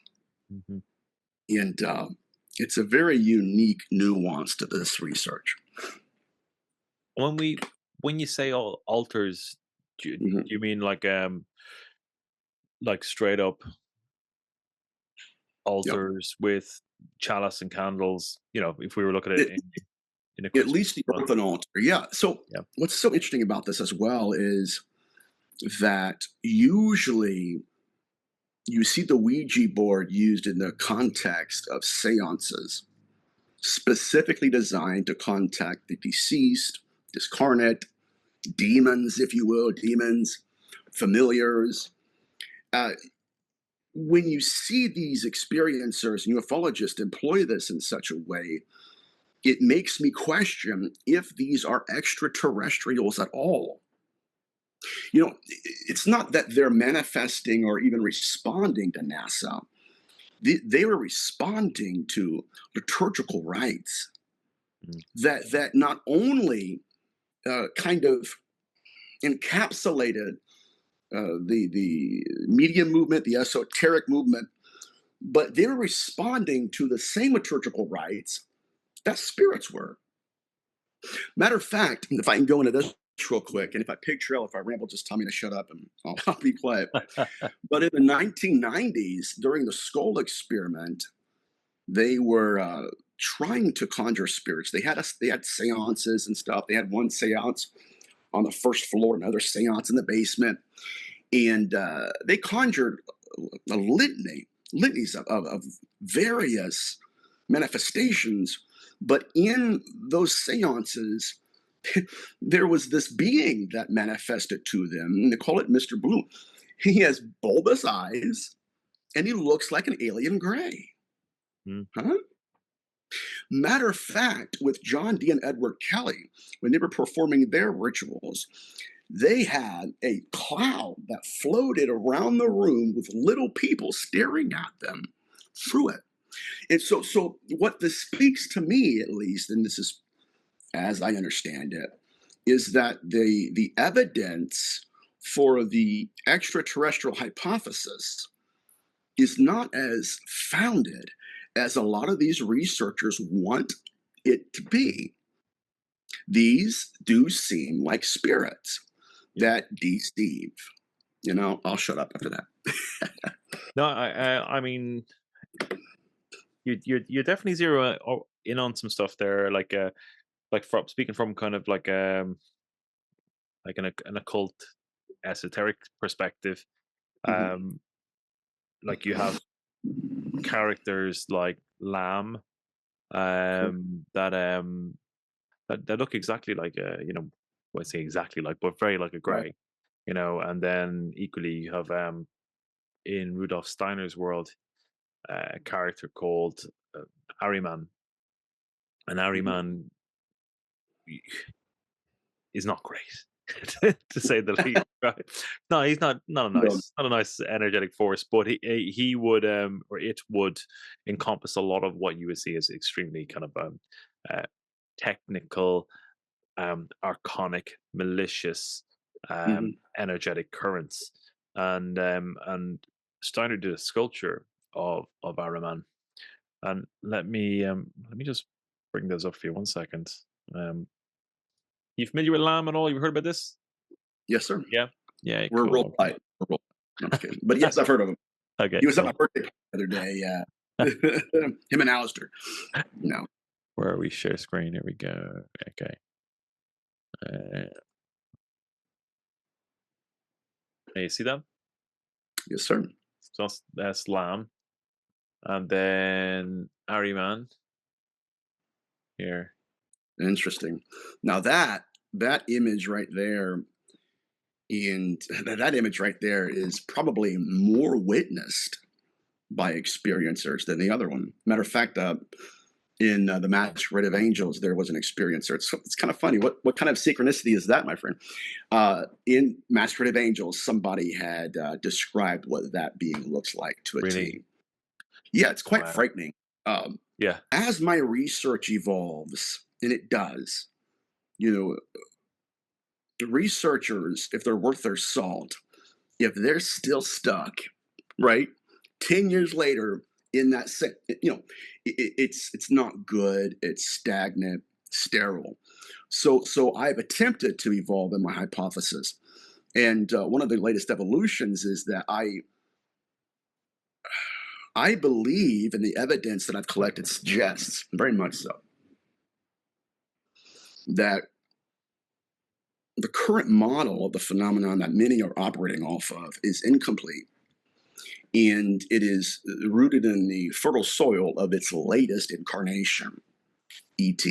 Speaker 2: Hmm.
Speaker 1: And it's a very unique nuance to this research.
Speaker 2: When we when you say all altars, do
Speaker 1: Mhm.
Speaker 2: you mean like straight up
Speaker 1: Yep.
Speaker 2: altars with chalice and candles? If we were looking at it
Speaker 1: It,
Speaker 2: in a
Speaker 1: at
Speaker 2: Christian
Speaker 1: least the
Speaker 2: front.
Speaker 1: earthen altar. Yeah. So
Speaker 2: Yeah.
Speaker 1: what's so interesting about this as well is that usually you see the Ouija board used in the context of seances, specifically designed to contact the deceased, discarnate, demons, if you will, demons, familiars. Uh, when you see these experiencers and ufologists employ this in such a way, it makes me question if these are extraterrestrials at all. You know, it's not that they're manifesting or even responding to NASA. They were responding to liturgical rites
Speaker 2: Mm.
Speaker 1: that not only kind of encapsulated the media movement, the esoteric movement, but they were responding to the same liturgical rites that spirits were. Matter of fact, if I can go into this real quick, and if I pig trail, if I ramble, just tell me to shut up and I'll be quiet. But in the 1990s, during the skull experiment, they were. trying to conjure spirits. They had seances and stuff. They had one seance on the first floor, another seance in the basement, and they conjured a litanies of various manifestations. But in those seances, there was this being that manifested to them, and they call it Mr. Blue. He has bulbous eyes, and he looks like an alien gray.
Speaker 2: Mm.
Speaker 1: Huh? Matter of fact, with John Dee and Edward Kelly, when they were performing their rituals, they had a cloud that floated around the room with little people staring at them through it. And so what this speaks to me, at least, and this is as I understand it, is that the evidence for the extraterrestrial hypothesis is not as founded as a lot of these researchers want it to be. These do seem like spirits that deceive. I'll shut up after that.
Speaker 2: No, I mean, you definitely zero in on some stuff there, like from speaking from kind of like an occult esoteric perspective.
Speaker 1: Mhm.
Speaker 2: Like you have characters like Lamb,
Speaker 1: Sure.
Speaker 2: that that look exactly like well, I say exactly like, but very like a
Speaker 1: Right.
Speaker 2: gray, and then equally you have in Rudolf Steiner's world a character called uh, Ariman, and
Speaker 1: Mhm.
Speaker 2: Ariman is not great to say the least. Right? No, he's not a
Speaker 1: No.
Speaker 2: nice energetic force, but he would or it would encompass a lot of what you would see as extremely kind of uh, technical, archonic, malicious,
Speaker 1: Mhm.
Speaker 2: energetic currents, and Steiner did a sculpture of Araman, and let me just bring those up for you 1 second. Um, you familiar with Lamb at all? You heard about this?
Speaker 1: Yes, sir.
Speaker 2: Yeah, yeah,
Speaker 1: We're real
Speaker 2: cool.
Speaker 1: quiet. We're real. No, I'm just kidding. But yes, I've heard of him.
Speaker 2: Okay,
Speaker 1: He was at my
Speaker 2: cool.
Speaker 1: birthday party the other day. Yeah. Him and Alistair. No.
Speaker 2: Where are we? Share screen. Here we go. Okay. Uh, hey, you see that?
Speaker 1: Yes, sir.
Speaker 2: So that's Lamb, and then Ariman here.
Speaker 1: Interesting. Now that image right there, and that image right there is probably more witnessed by experiencers than the other one. Matter of fact, in the Masquerade of Angels, there was an experiencer. It's kind of funny. What kind of synchronicity is that, my friend? In Masquerade of Angels, somebody had described what that being looks like to a
Speaker 2: Really?
Speaker 1: T. Yeah, it's quite
Speaker 2: Wow.
Speaker 1: frightening. Um,
Speaker 2: Yeah.
Speaker 1: as my research evolves, and it does, you know, the researchers, if they're worth their salt, if they're still stuck, right, 10 years later in that, it's not good. It's stagnant, sterile. So I've attempted to evolve in my hypothesis. And one of the latest evolutions is that I believe in the evidence that I've collected suggests, very much so, that the current model of the phenomenon that many are operating off of is incomplete. And it is rooted in the fertile soil of its latest incarnation, ET.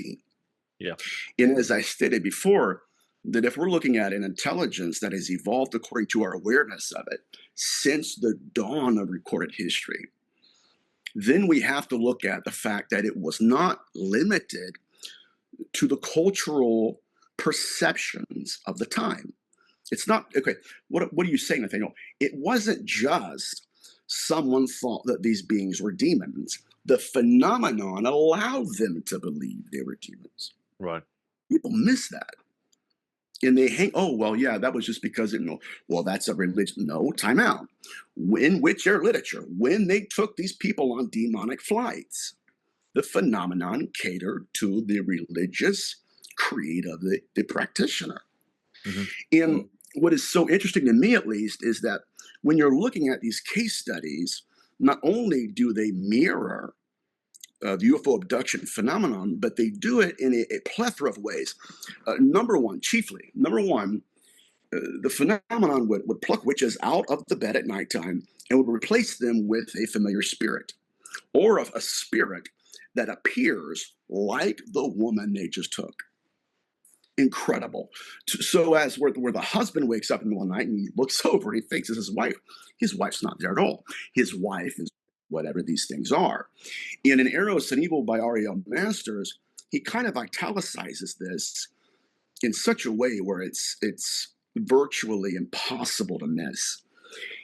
Speaker 2: Yeah.
Speaker 1: And as I stated before, that if we're looking at an intelligence that has evolved according to our awareness of it since the dawn of recorded history, then we have to look at the fact that it was not limited to the cultural perceptions of the time. It's not okay. What are you saying, Nathaniel? It wasn't just someone thought that these beings were demons. The phenomenon allowed them to believe they were demons.
Speaker 2: Right.
Speaker 1: People miss that. And they hang, oh, well, yeah, that was just because, well, that's a religion. No, time out. In which air literature, when they took these people on demonic flights, the phenomenon catered to the religious creed of the practitioner.
Speaker 2: Hmm.
Speaker 1: And what is so interesting to me, at least, is that when you're looking at these case studies, not only do they mirror the UFO abduction phenomenon, but they do it in a plethora of ways. Number one, the phenomenon would pluck witches out of the bed at nighttime and would replace them with a familiar spirit or a spirit that appears like the woman they just took. Incredible. So as where the husband wakes up in the middle of the night and he looks over and he thinks it's his wife's not there at all. His wife is whatever these things are. In An Eros and Evil by R.E.L. Masters, he kind of italicizes this in such a way where it's virtually impossible to miss.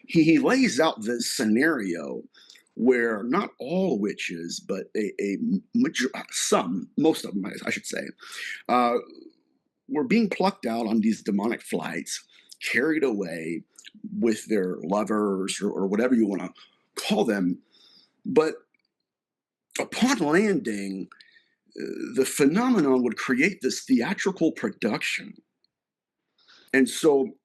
Speaker 1: He lays out this scenario where not all witches, but most of them, I should say, uh, were being plucked out on these demonic flights, carried away with their lovers or whatever you want to call them. But upon landing, the phenomenon would create this theatrical production. And so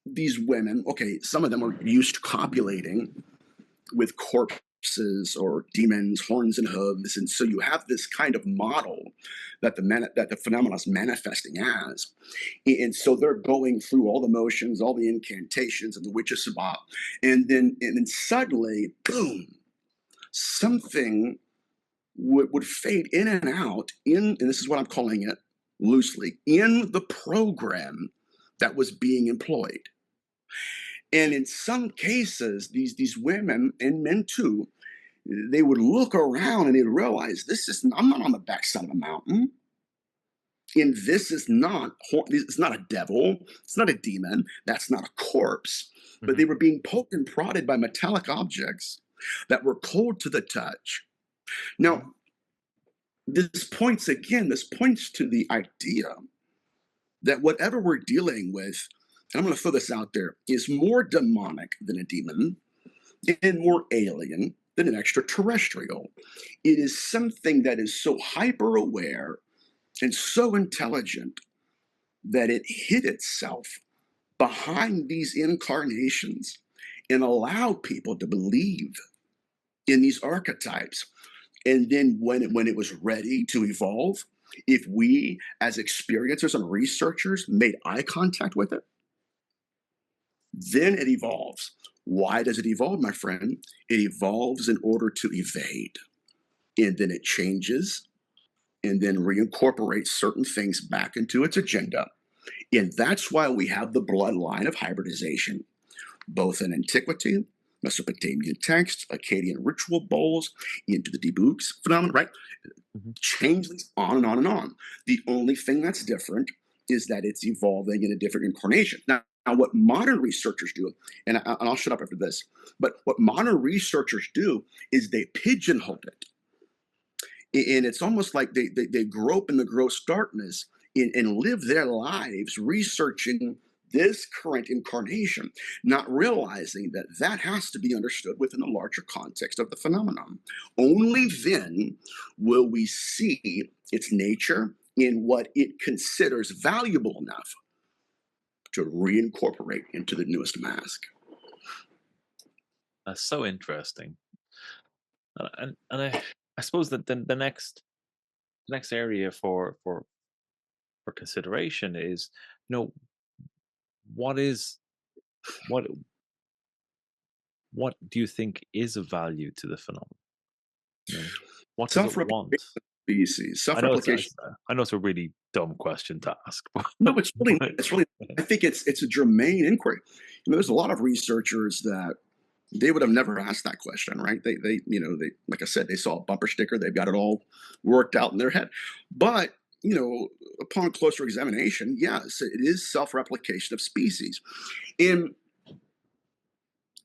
Speaker 1: these women, okay, some of them are used to copulating with corpses or demons, horns and hooves. And so you have this kind of model that the phenomenon is manifesting as. And so they're going through all the motions, all the incantations and the witches sabbat. And then suddenly, boom, something would fade in and out and this is what I'm calling it loosely, in the program that was being employed. And in some cases, these women and men too, they would look around and they'd realize I'm not on the backside of a mountain. And it's not a devil, it's not a demon, that's not a corpse. But they were being poked and prodded by metallic objects that were cold to the touch. Now, this points to the idea that whatever we're dealing with, and I'm going to throw this out there, is more demonic than a demon and more alien than an extraterrestrial. It is something that is so hyper aware and so intelligent that it hid itself behind these incarnations and allowed people to believe in these archetypes. And then when it was ready to evolve, if we as experiencers and researchers made eye contact with it, then it evolves. Why does it evolve, my friend? It evolves in order to evade. And then it changes and then reincorporates certain things back into its agenda. And that's why we have the bloodline of hybridization, both in antiquity, Mesopotamian texts, Akkadian ritual bowls, into the debooks phenomenon, right? Changelings, on and on and on. The only thing that's different is that it's evolving in a different incarnation. Now what modern researchers do, and I'll shut up after this, but what modern researchers do is they pigeonhole it. And it's almost like they grope in the gross darkness and live their lives researching this current incarnation, not realizing that that has to be understood within the larger context of the phenomenon. Only then will we see its nature in what it considers valuable enough to reincorporate into the newest mask.
Speaker 2: That's so interesting. And I suppose that the next area for consideration is, what is what what do you think is of value to the phenomenon? What does it want?
Speaker 1: Self-replication species,
Speaker 2: I know it's
Speaker 1: self-replication.
Speaker 2: I know it's a really dumb question to ask.
Speaker 1: No, it's really. I think it's a germane inquiry. There's a lot of researchers that they would have never asked that question, right? They like I said, they saw a bumper sticker, they've got it all worked out in their head. But upon closer examination, yes, it is self-replication of species. In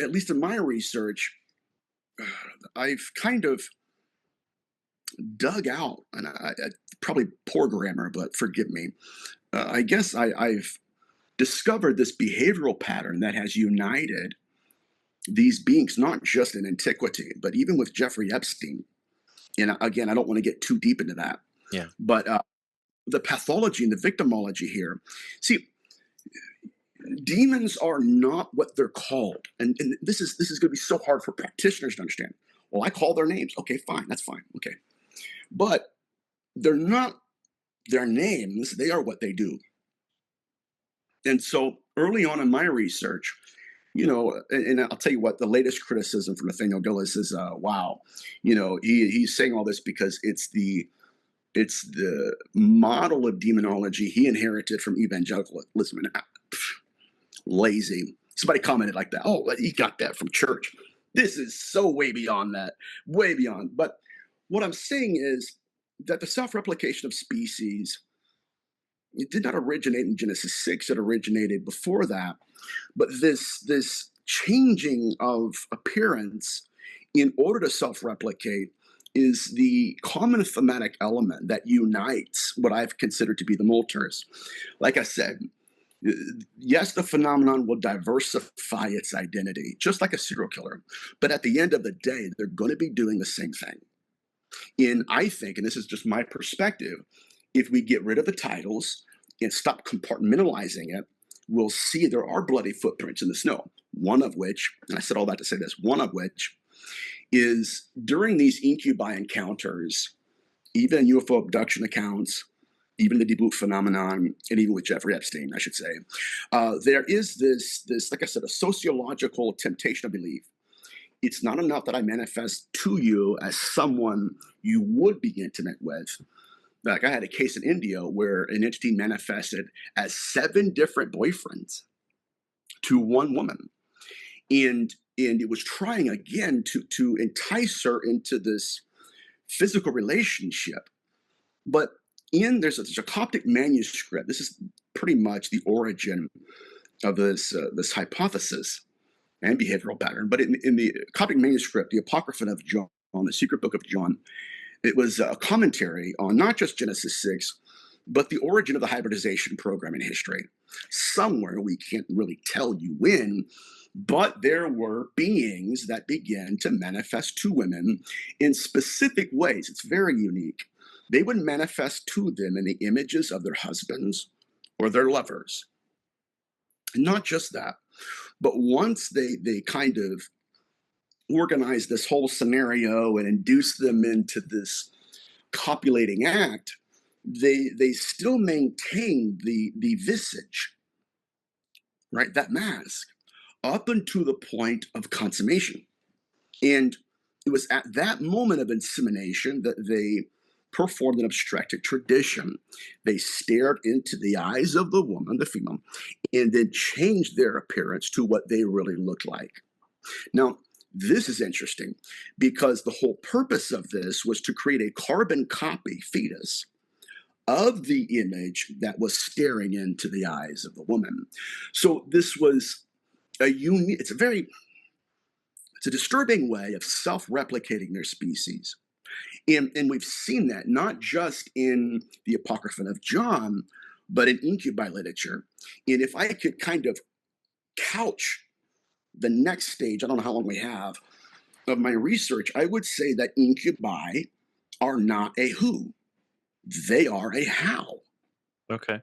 Speaker 1: At least in my research, I've kind of dug out, and I probably poor grammar, but forgive me. I guess I've discovered this behavioral pattern that has united these beings, not just in antiquity, but even with Jeffrey Epstein. And again, I don't want to get too deep into that.
Speaker 2: Yeah.
Speaker 1: But the pathology and the victimology here. See, demons are not what they're called. And this is going to be so hard for practitioners to understand. Well, I call their names. Okay, fine. That's fine. Okay. but they're not their names, they are what they do. And so early on in my research, and I'll tell you what, the latest criticism from Nathaniel Gillis is, wow, he's saying all this because it's the model of demonology he inherited from evangelicalism. And lazy. Somebody commented like that. Oh, he got that from church. This is so way beyond that, way beyond. But what I'm saying is that the self-replication of species, it did not originate in Genesis 6. It originated before that. But this changing of appearance in order to self-replicate is the common thematic element that unites what I've considered to be the moulters. Like I said, yes, the phenomenon will diversify its identity, just like a serial killer. But at the end of the day, they're going to be doing the same thing. And I think, and this is just my perspective, if we get rid of the titles and stop compartmentalizing it, we'll see there are bloody footprints in the snow. One of which, and I said all that to say this, one of which is during these incubi encounters, even UFO abduction accounts, even the deboot phenomenon, and even with Jeffrey Epstein, I should say, there is this, like I said, a sociological temptation of belief. It's not enough that I manifest to you as someone you would be intimate with. Like I had a case in India where an entity manifested as 7 different boyfriends to one woman, and it was trying again to entice her into this physical relationship. But there's a Coptic manuscript. This is pretty much the origin of this hypothesis and behavioral pattern. But in the Coptic manuscript, the Apocrypha of John, the secret book of John, it was a commentary on not just Genesis 6, but the origin of the hybridization program in history. Somewhere, we can't really tell you when, but there were beings that began to manifest to women in specific ways. It's very unique. They would manifest to them in the images of their husbands or their lovers. And not just that, but once they kind of organized this whole scenario and induced them into this copulating act, they still maintained the visage, right? That mask, up until the point of consummation. And it was at that moment of insemination that they performed an abstracted tradition. They stared into the eyes of the woman, the female, and then changed their appearance to what they really looked like. Now, this is interesting because the whole purpose of this was to create a carbon copy fetus of the image that was staring into the eyes of the woman. So this was it's a disturbing way of self-replicating their species. And we've seen that not just in the Apocrypha of John, but in incubi literature. And if I could kind of couch the next stage, I don't know how long we have, of my research, I would say that incubi are not a who, they are a how.
Speaker 2: Okay.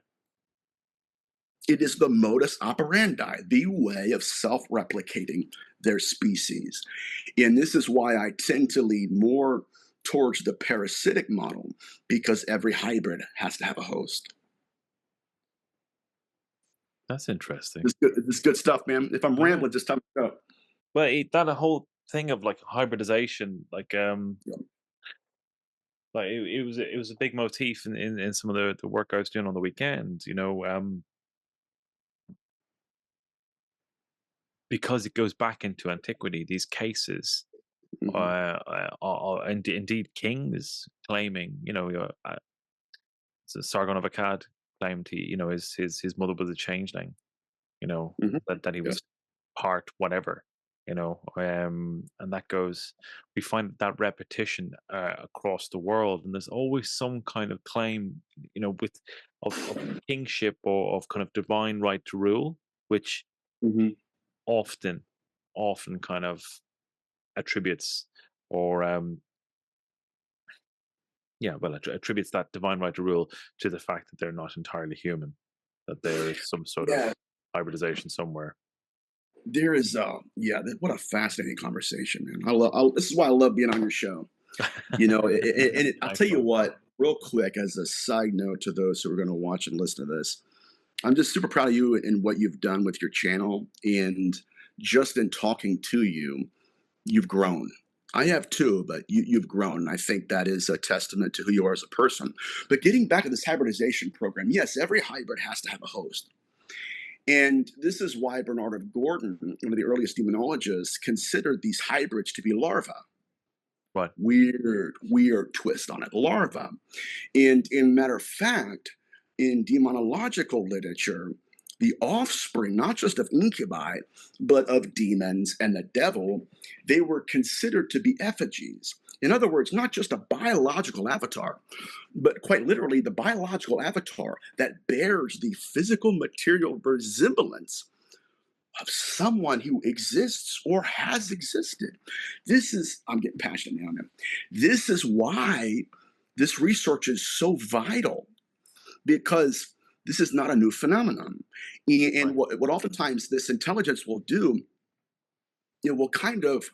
Speaker 1: It is the modus operandi, the way of self-replicating their species. And this is why I tend to lean more towards the parasitic model, because every hybrid has to have a host.
Speaker 2: That's interesting.
Speaker 1: This good stuff, man. If I'm
Speaker 2: Yeah.
Speaker 1: rambling, just tell me to go.
Speaker 2: Well, that whole thing of like hybridization,
Speaker 1: Yeah.
Speaker 2: like it was a big motif in some of the work I was doing on the weekend. Because it goes back into antiquity. These cases,
Speaker 1: Mhm.
Speaker 2: indeed kings claiming, so Sargon of Akkad claimed his mother was a changeling,
Speaker 1: Mhm.
Speaker 2: that he
Speaker 1: Yes.
Speaker 2: was part whatever, and that goes. We find that repetition across the world, and there's always some kind of claim, with of kingship or of kind of divine right to rule, which
Speaker 1: Mhm.
Speaker 2: often, often kind of attributes or yeah, well, attributes that divine right to rule to the fact that they're not entirely human, that there is some sort of
Speaker 1: Yeah.
Speaker 2: hybridization somewhere.
Speaker 1: There is, yeah, what a fascinating conversation, man. This is why I love being on your show. I'll tell you
Speaker 2: Excellent.
Speaker 1: what, real quick, as a side note to those who are going to watch and listen to this, I'm just super proud of you and what you've done with your channel. And just in talking to you, you've grown. I have too, but you've grown. And I think that is a testament to who you are as a person. But getting back to this hybridization program, yes, every hybrid has to have a host. And this is why Bernard of Gordon, one of the earliest demonologists, considered these hybrids to be larvae.
Speaker 2: Right.
Speaker 1: Weird twist on it. Larva. And in matter of fact, in demonological literature, the offspring, not just of incubi, but of demons and the devil, they were considered to be effigies. In other words, not just a biological avatar, but quite literally the biological avatar that bears the physical material resemblance of someone who exists or has existed. I'm getting passionate now, man. This is why this research is so vital, because this is not a new phenomenon. And
Speaker 2: Right.
Speaker 1: what oftentimes this intelligence will do, it will kind of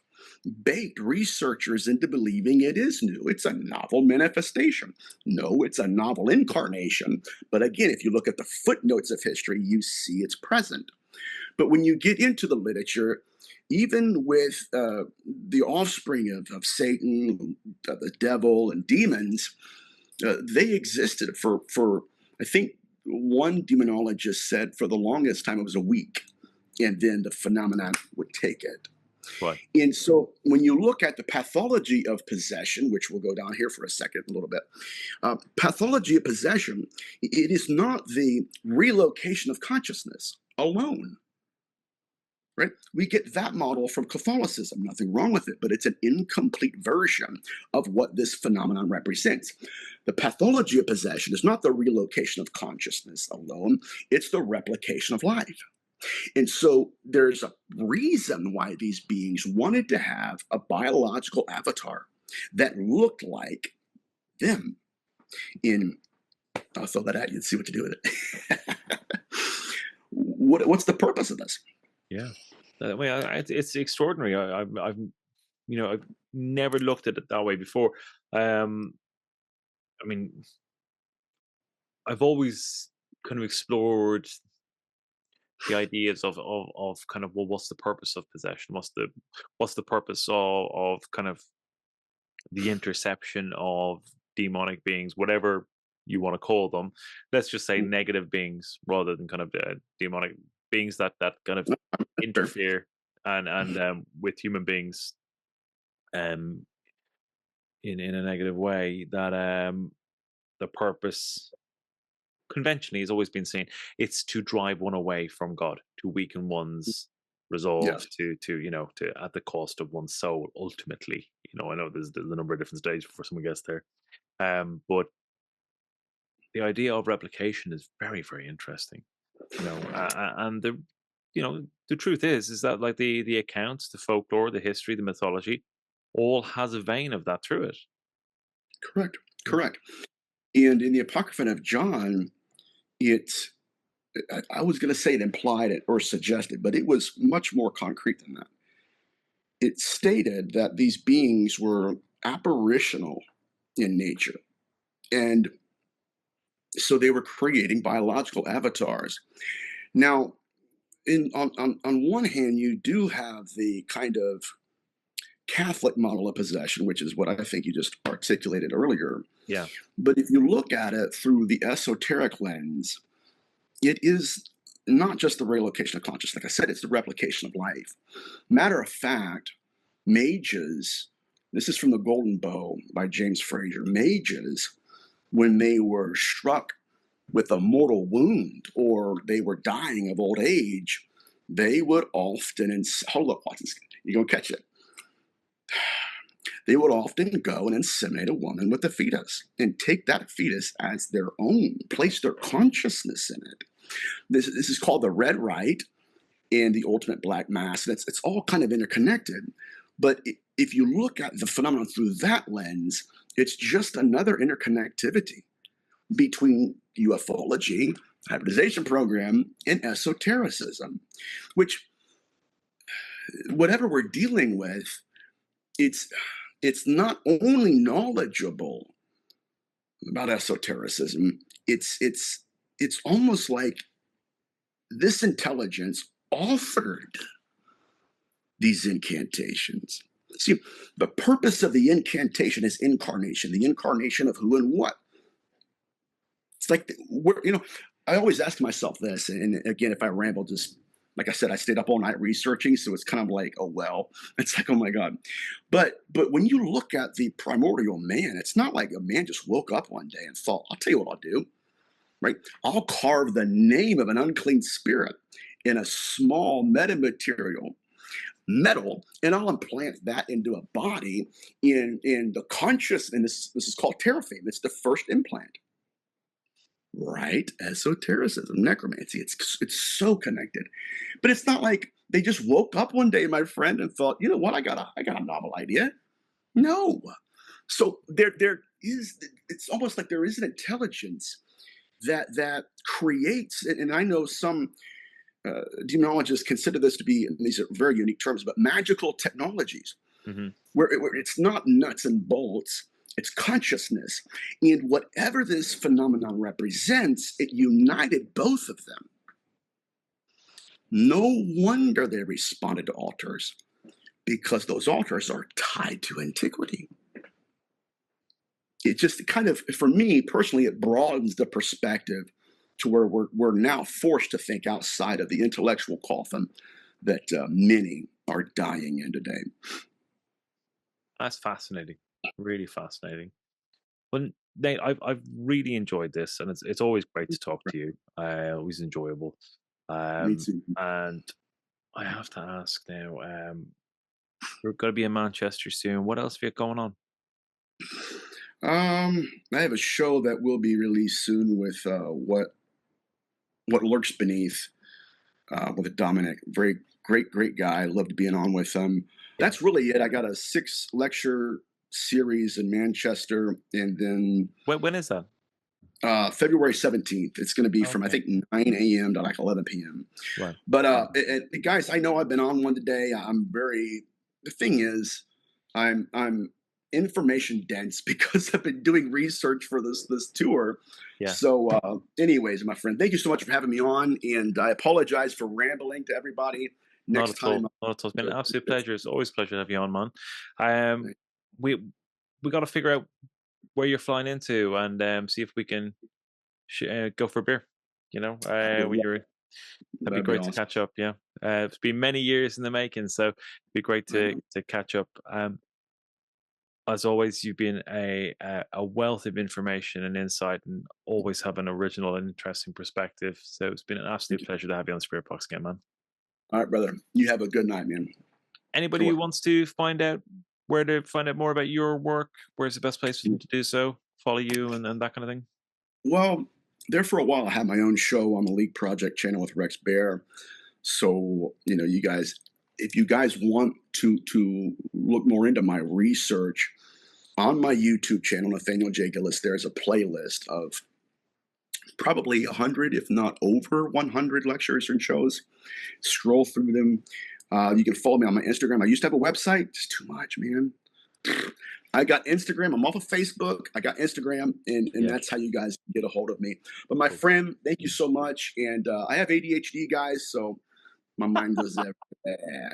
Speaker 1: bait researchers into believing it is new. It's a novel manifestation. No, it's a novel incarnation. But again, if you look at the footnotes of history, you see it's present. But when you get into the literature, even with the offspring of Satan, the devil, and demons, they existed for I think one demonologist said for the longest time it was a week, and then the phenomenon would take it.
Speaker 2: Right.
Speaker 1: And so when you look at the pathology of possession, which we'll go down here for a second, a little bit, pathology of possession, it is not the relocation of consciousness alone. Right? We get that model from Catholicism, nothing wrong with it, but it's an incomplete version of what this phenomenon represents. The pathology of possession is not the relocation of consciousness alone, it's the replication of life. And so there's a reason why these beings wanted to have a biological avatar that looked like them. I'll throw that at you and see what to do with it. What's the purpose of this?
Speaker 2: Yeah. I mean, it's extraordinary. I've never looked at it that way before. Um, I mean, I've always kind of explored the ideas of kind of, well, what's the purpose of possession? What's the purpose of kind of the interception of demonic beings, whatever you want to call them. Let's just say negative beings rather than kind of demonic beings that kind of
Speaker 1: Sure.
Speaker 2: interfere and with human beings um in a negative way. That the purpose conventionally has always been seen, it's to drive one away from God, to weaken one's resolve,
Speaker 1: Yes.
Speaker 2: to at the cost of one's soul ultimately. I know there's a number of different stages before someone gets there. But the idea of replication is very, very interesting. And the truth is that, like, the accounts, the folklore, the history, the mythology, all has a vein of that through it.
Speaker 1: Correct.
Speaker 2: Mm.
Speaker 1: Correct. And in the Apocrypha of John, it's, I was going to say it implied it or suggested, but it was much more concrete than that. It stated that these beings were apparitional in nature. And so they were creating biological avatars. Now, on one hand, you do have the kind of Catholic model of possession, which is what I think you just articulated earlier.
Speaker 2: Yeah.
Speaker 1: But if you look at it through the esoteric lens, it is not just the relocation of consciousness. Like I said, it's the replication of life. Matter of fact, mages, this is from The Golden Bow by James Fraser. Mages, when they were struck with a mortal wound or they were dying of old age, they would often, hold up, watch this, you're going to catch it. They would often go and inseminate a woman with a fetus and take that fetus as their own, place their consciousness in it. This is called the red rite and the ultimate black mass. It's all kind of interconnected. But if you look at the phenomenon through that lens, it's just another interconnectivity between ufology, hybridization program, and esotericism, which, whatever we're dealing with, it's it's not only knowledgeable about esotericism, it's almost like this intelligence authored these incantations. See, the purpose of the incantation is incarnation, the incarnation of who and what. It's like, I always ask myself this, and again, if I ramble, just like I said, I stayed up all night researching, so it's kind of like, oh well, it's like, oh my god. But when you look at the primordial man, it's not like a man just woke up one day and thought, I'll tell you what I'll do, right? I'll carve the name of an unclean spirit in a small metamaterial metal, and I'll implant that into a body in the conscious, and this is called terraphane. It's the first implant. Right? Esotericism, necromancy. It's so connected. But it's not like they just woke up one day, my friend, and thought, you know what, I got a novel idea. No. So there is, it's almost like there is an intelligence that creates, and I know some demonologists consider this to be, and these are very unique terms, but magical technologies,
Speaker 2: Hmm.
Speaker 1: where it's not nuts and bolts, it's consciousness. And whatever this phenomenon represents, it united both of them. No wonder they responded to altars, because those altars are tied to antiquity. It just kind of, for me personally, it broadens the perspective to where we're now forced to think outside of the intellectual coffin that many are dying in today.
Speaker 2: That's fascinating. Really fascinating. Well, Nate, I've really enjoyed this, and it's always great to talk to you. Always enjoyable.
Speaker 1: Me too.
Speaker 2: And I have to ask now. We're going to be in Manchester soon. What else have you got going on?
Speaker 1: I have a show that will be released soon with what lurks beneath with Dominic. Very great guy. Loved being on with him.
Speaker 2: Yeah.
Speaker 1: That's really it. I got a 6 lecture series in Manchester, and then
Speaker 2: When is that?
Speaker 1: February 17th. It's going to be from I
Speaker 2: Okay.
Speaker 1: think 9 a.m. to like 11 p.m.
Speaker 2: Right.
Speaker 1: But guys, I know I've been on one today. I'm very. The thing is, I'm information dense because I've been doing research for this tour.
Speaker 2: Yeah.
Speaker 1: So, anyways, my friend, thank you so much for having me on, and I apologize for rambling to everybody.
Speaker 2: Not
Speaker 1: Next
Speaker 2: at all.
Speaker 1: time,
Speaker 2: Not at all. It's been an absolute
Speaker 1: I'll
Speaker 2: pleasure. It's always a pleasure to have you on, man. Um, we we got to figure out where you're flying into and see if we can go for a beer. You know, when you're, that'd be
Speaker 1: that'd be
Speaker 2: great to
Speaker 1: awesome.
Speaker 2: catch up. Yeah, it's been many years in the making, so it'd be great
Speaker 1: I know.
Speaker 2: to catch up. As always, you've been a wealth of information and insight, and always have an original and interesting perspective. So it's been an
Speaker 1: Thank
Speaker 2: absolute
Speaker 1: you.
Speaker 2: pleasure to have you on Spirit Box again, man.
Speaker 1: All right, brother. You have a good night, man.
Speaker 2: Anybody who
Speaker 1: Sure.
Speaker 2: wants to find out where to find out more about your work, where's the best place for them to do so? Follow you and that kind of thing.
Speaker 1: Well, there for a while, I had my own show on the Leak Project channel with Rex Bear. So, you guys, if you guys want to look more into my research, on my YouTube channel, Nathaniel Gillis, there's a playlist of probably 100, if not over 100 lectures and shows. Scroll through them. You can follow me on my Instagram. I used to have a website. It's too much, man. I got Instagram. I'm off of Facebook. I got Instagram, and
Speaker 2: Yeah,
Speaker 1: that's how you guys get a hold of me. But my
Speaker 2: cool.
Speaker 1: friend, thank you so much. And I have ADHD, guys, so my mind goes there.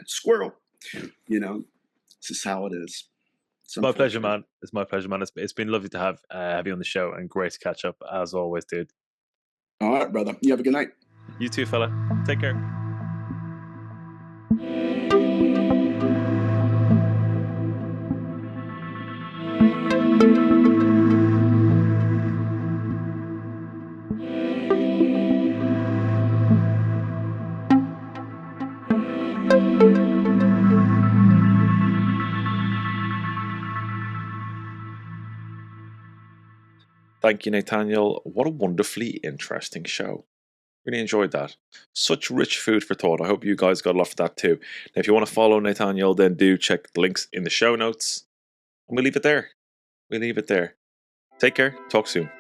Speaker 1: Squirrel, this is how it is. It's
Speaker 2: My pleasure,
Speaker 1: unfortunate.
Speaker 2: man. It's my pleasure, man. It's been lovely to have you on the show and great to catch up as always, dude.
Speaker 1: All right, brother. You have a good night.
Speaker 2: You too, fella. Take care. Thank you, Nathaniel. What a wonderfully interesting show. Really enjoyed that. Such rich food for thought. I hope you guys got a lot of that too. Now, if you want to follow Nathaniel, then do check the links in the show notes. And we'll leave it there. We'll leave it there. Take care. Talk soon.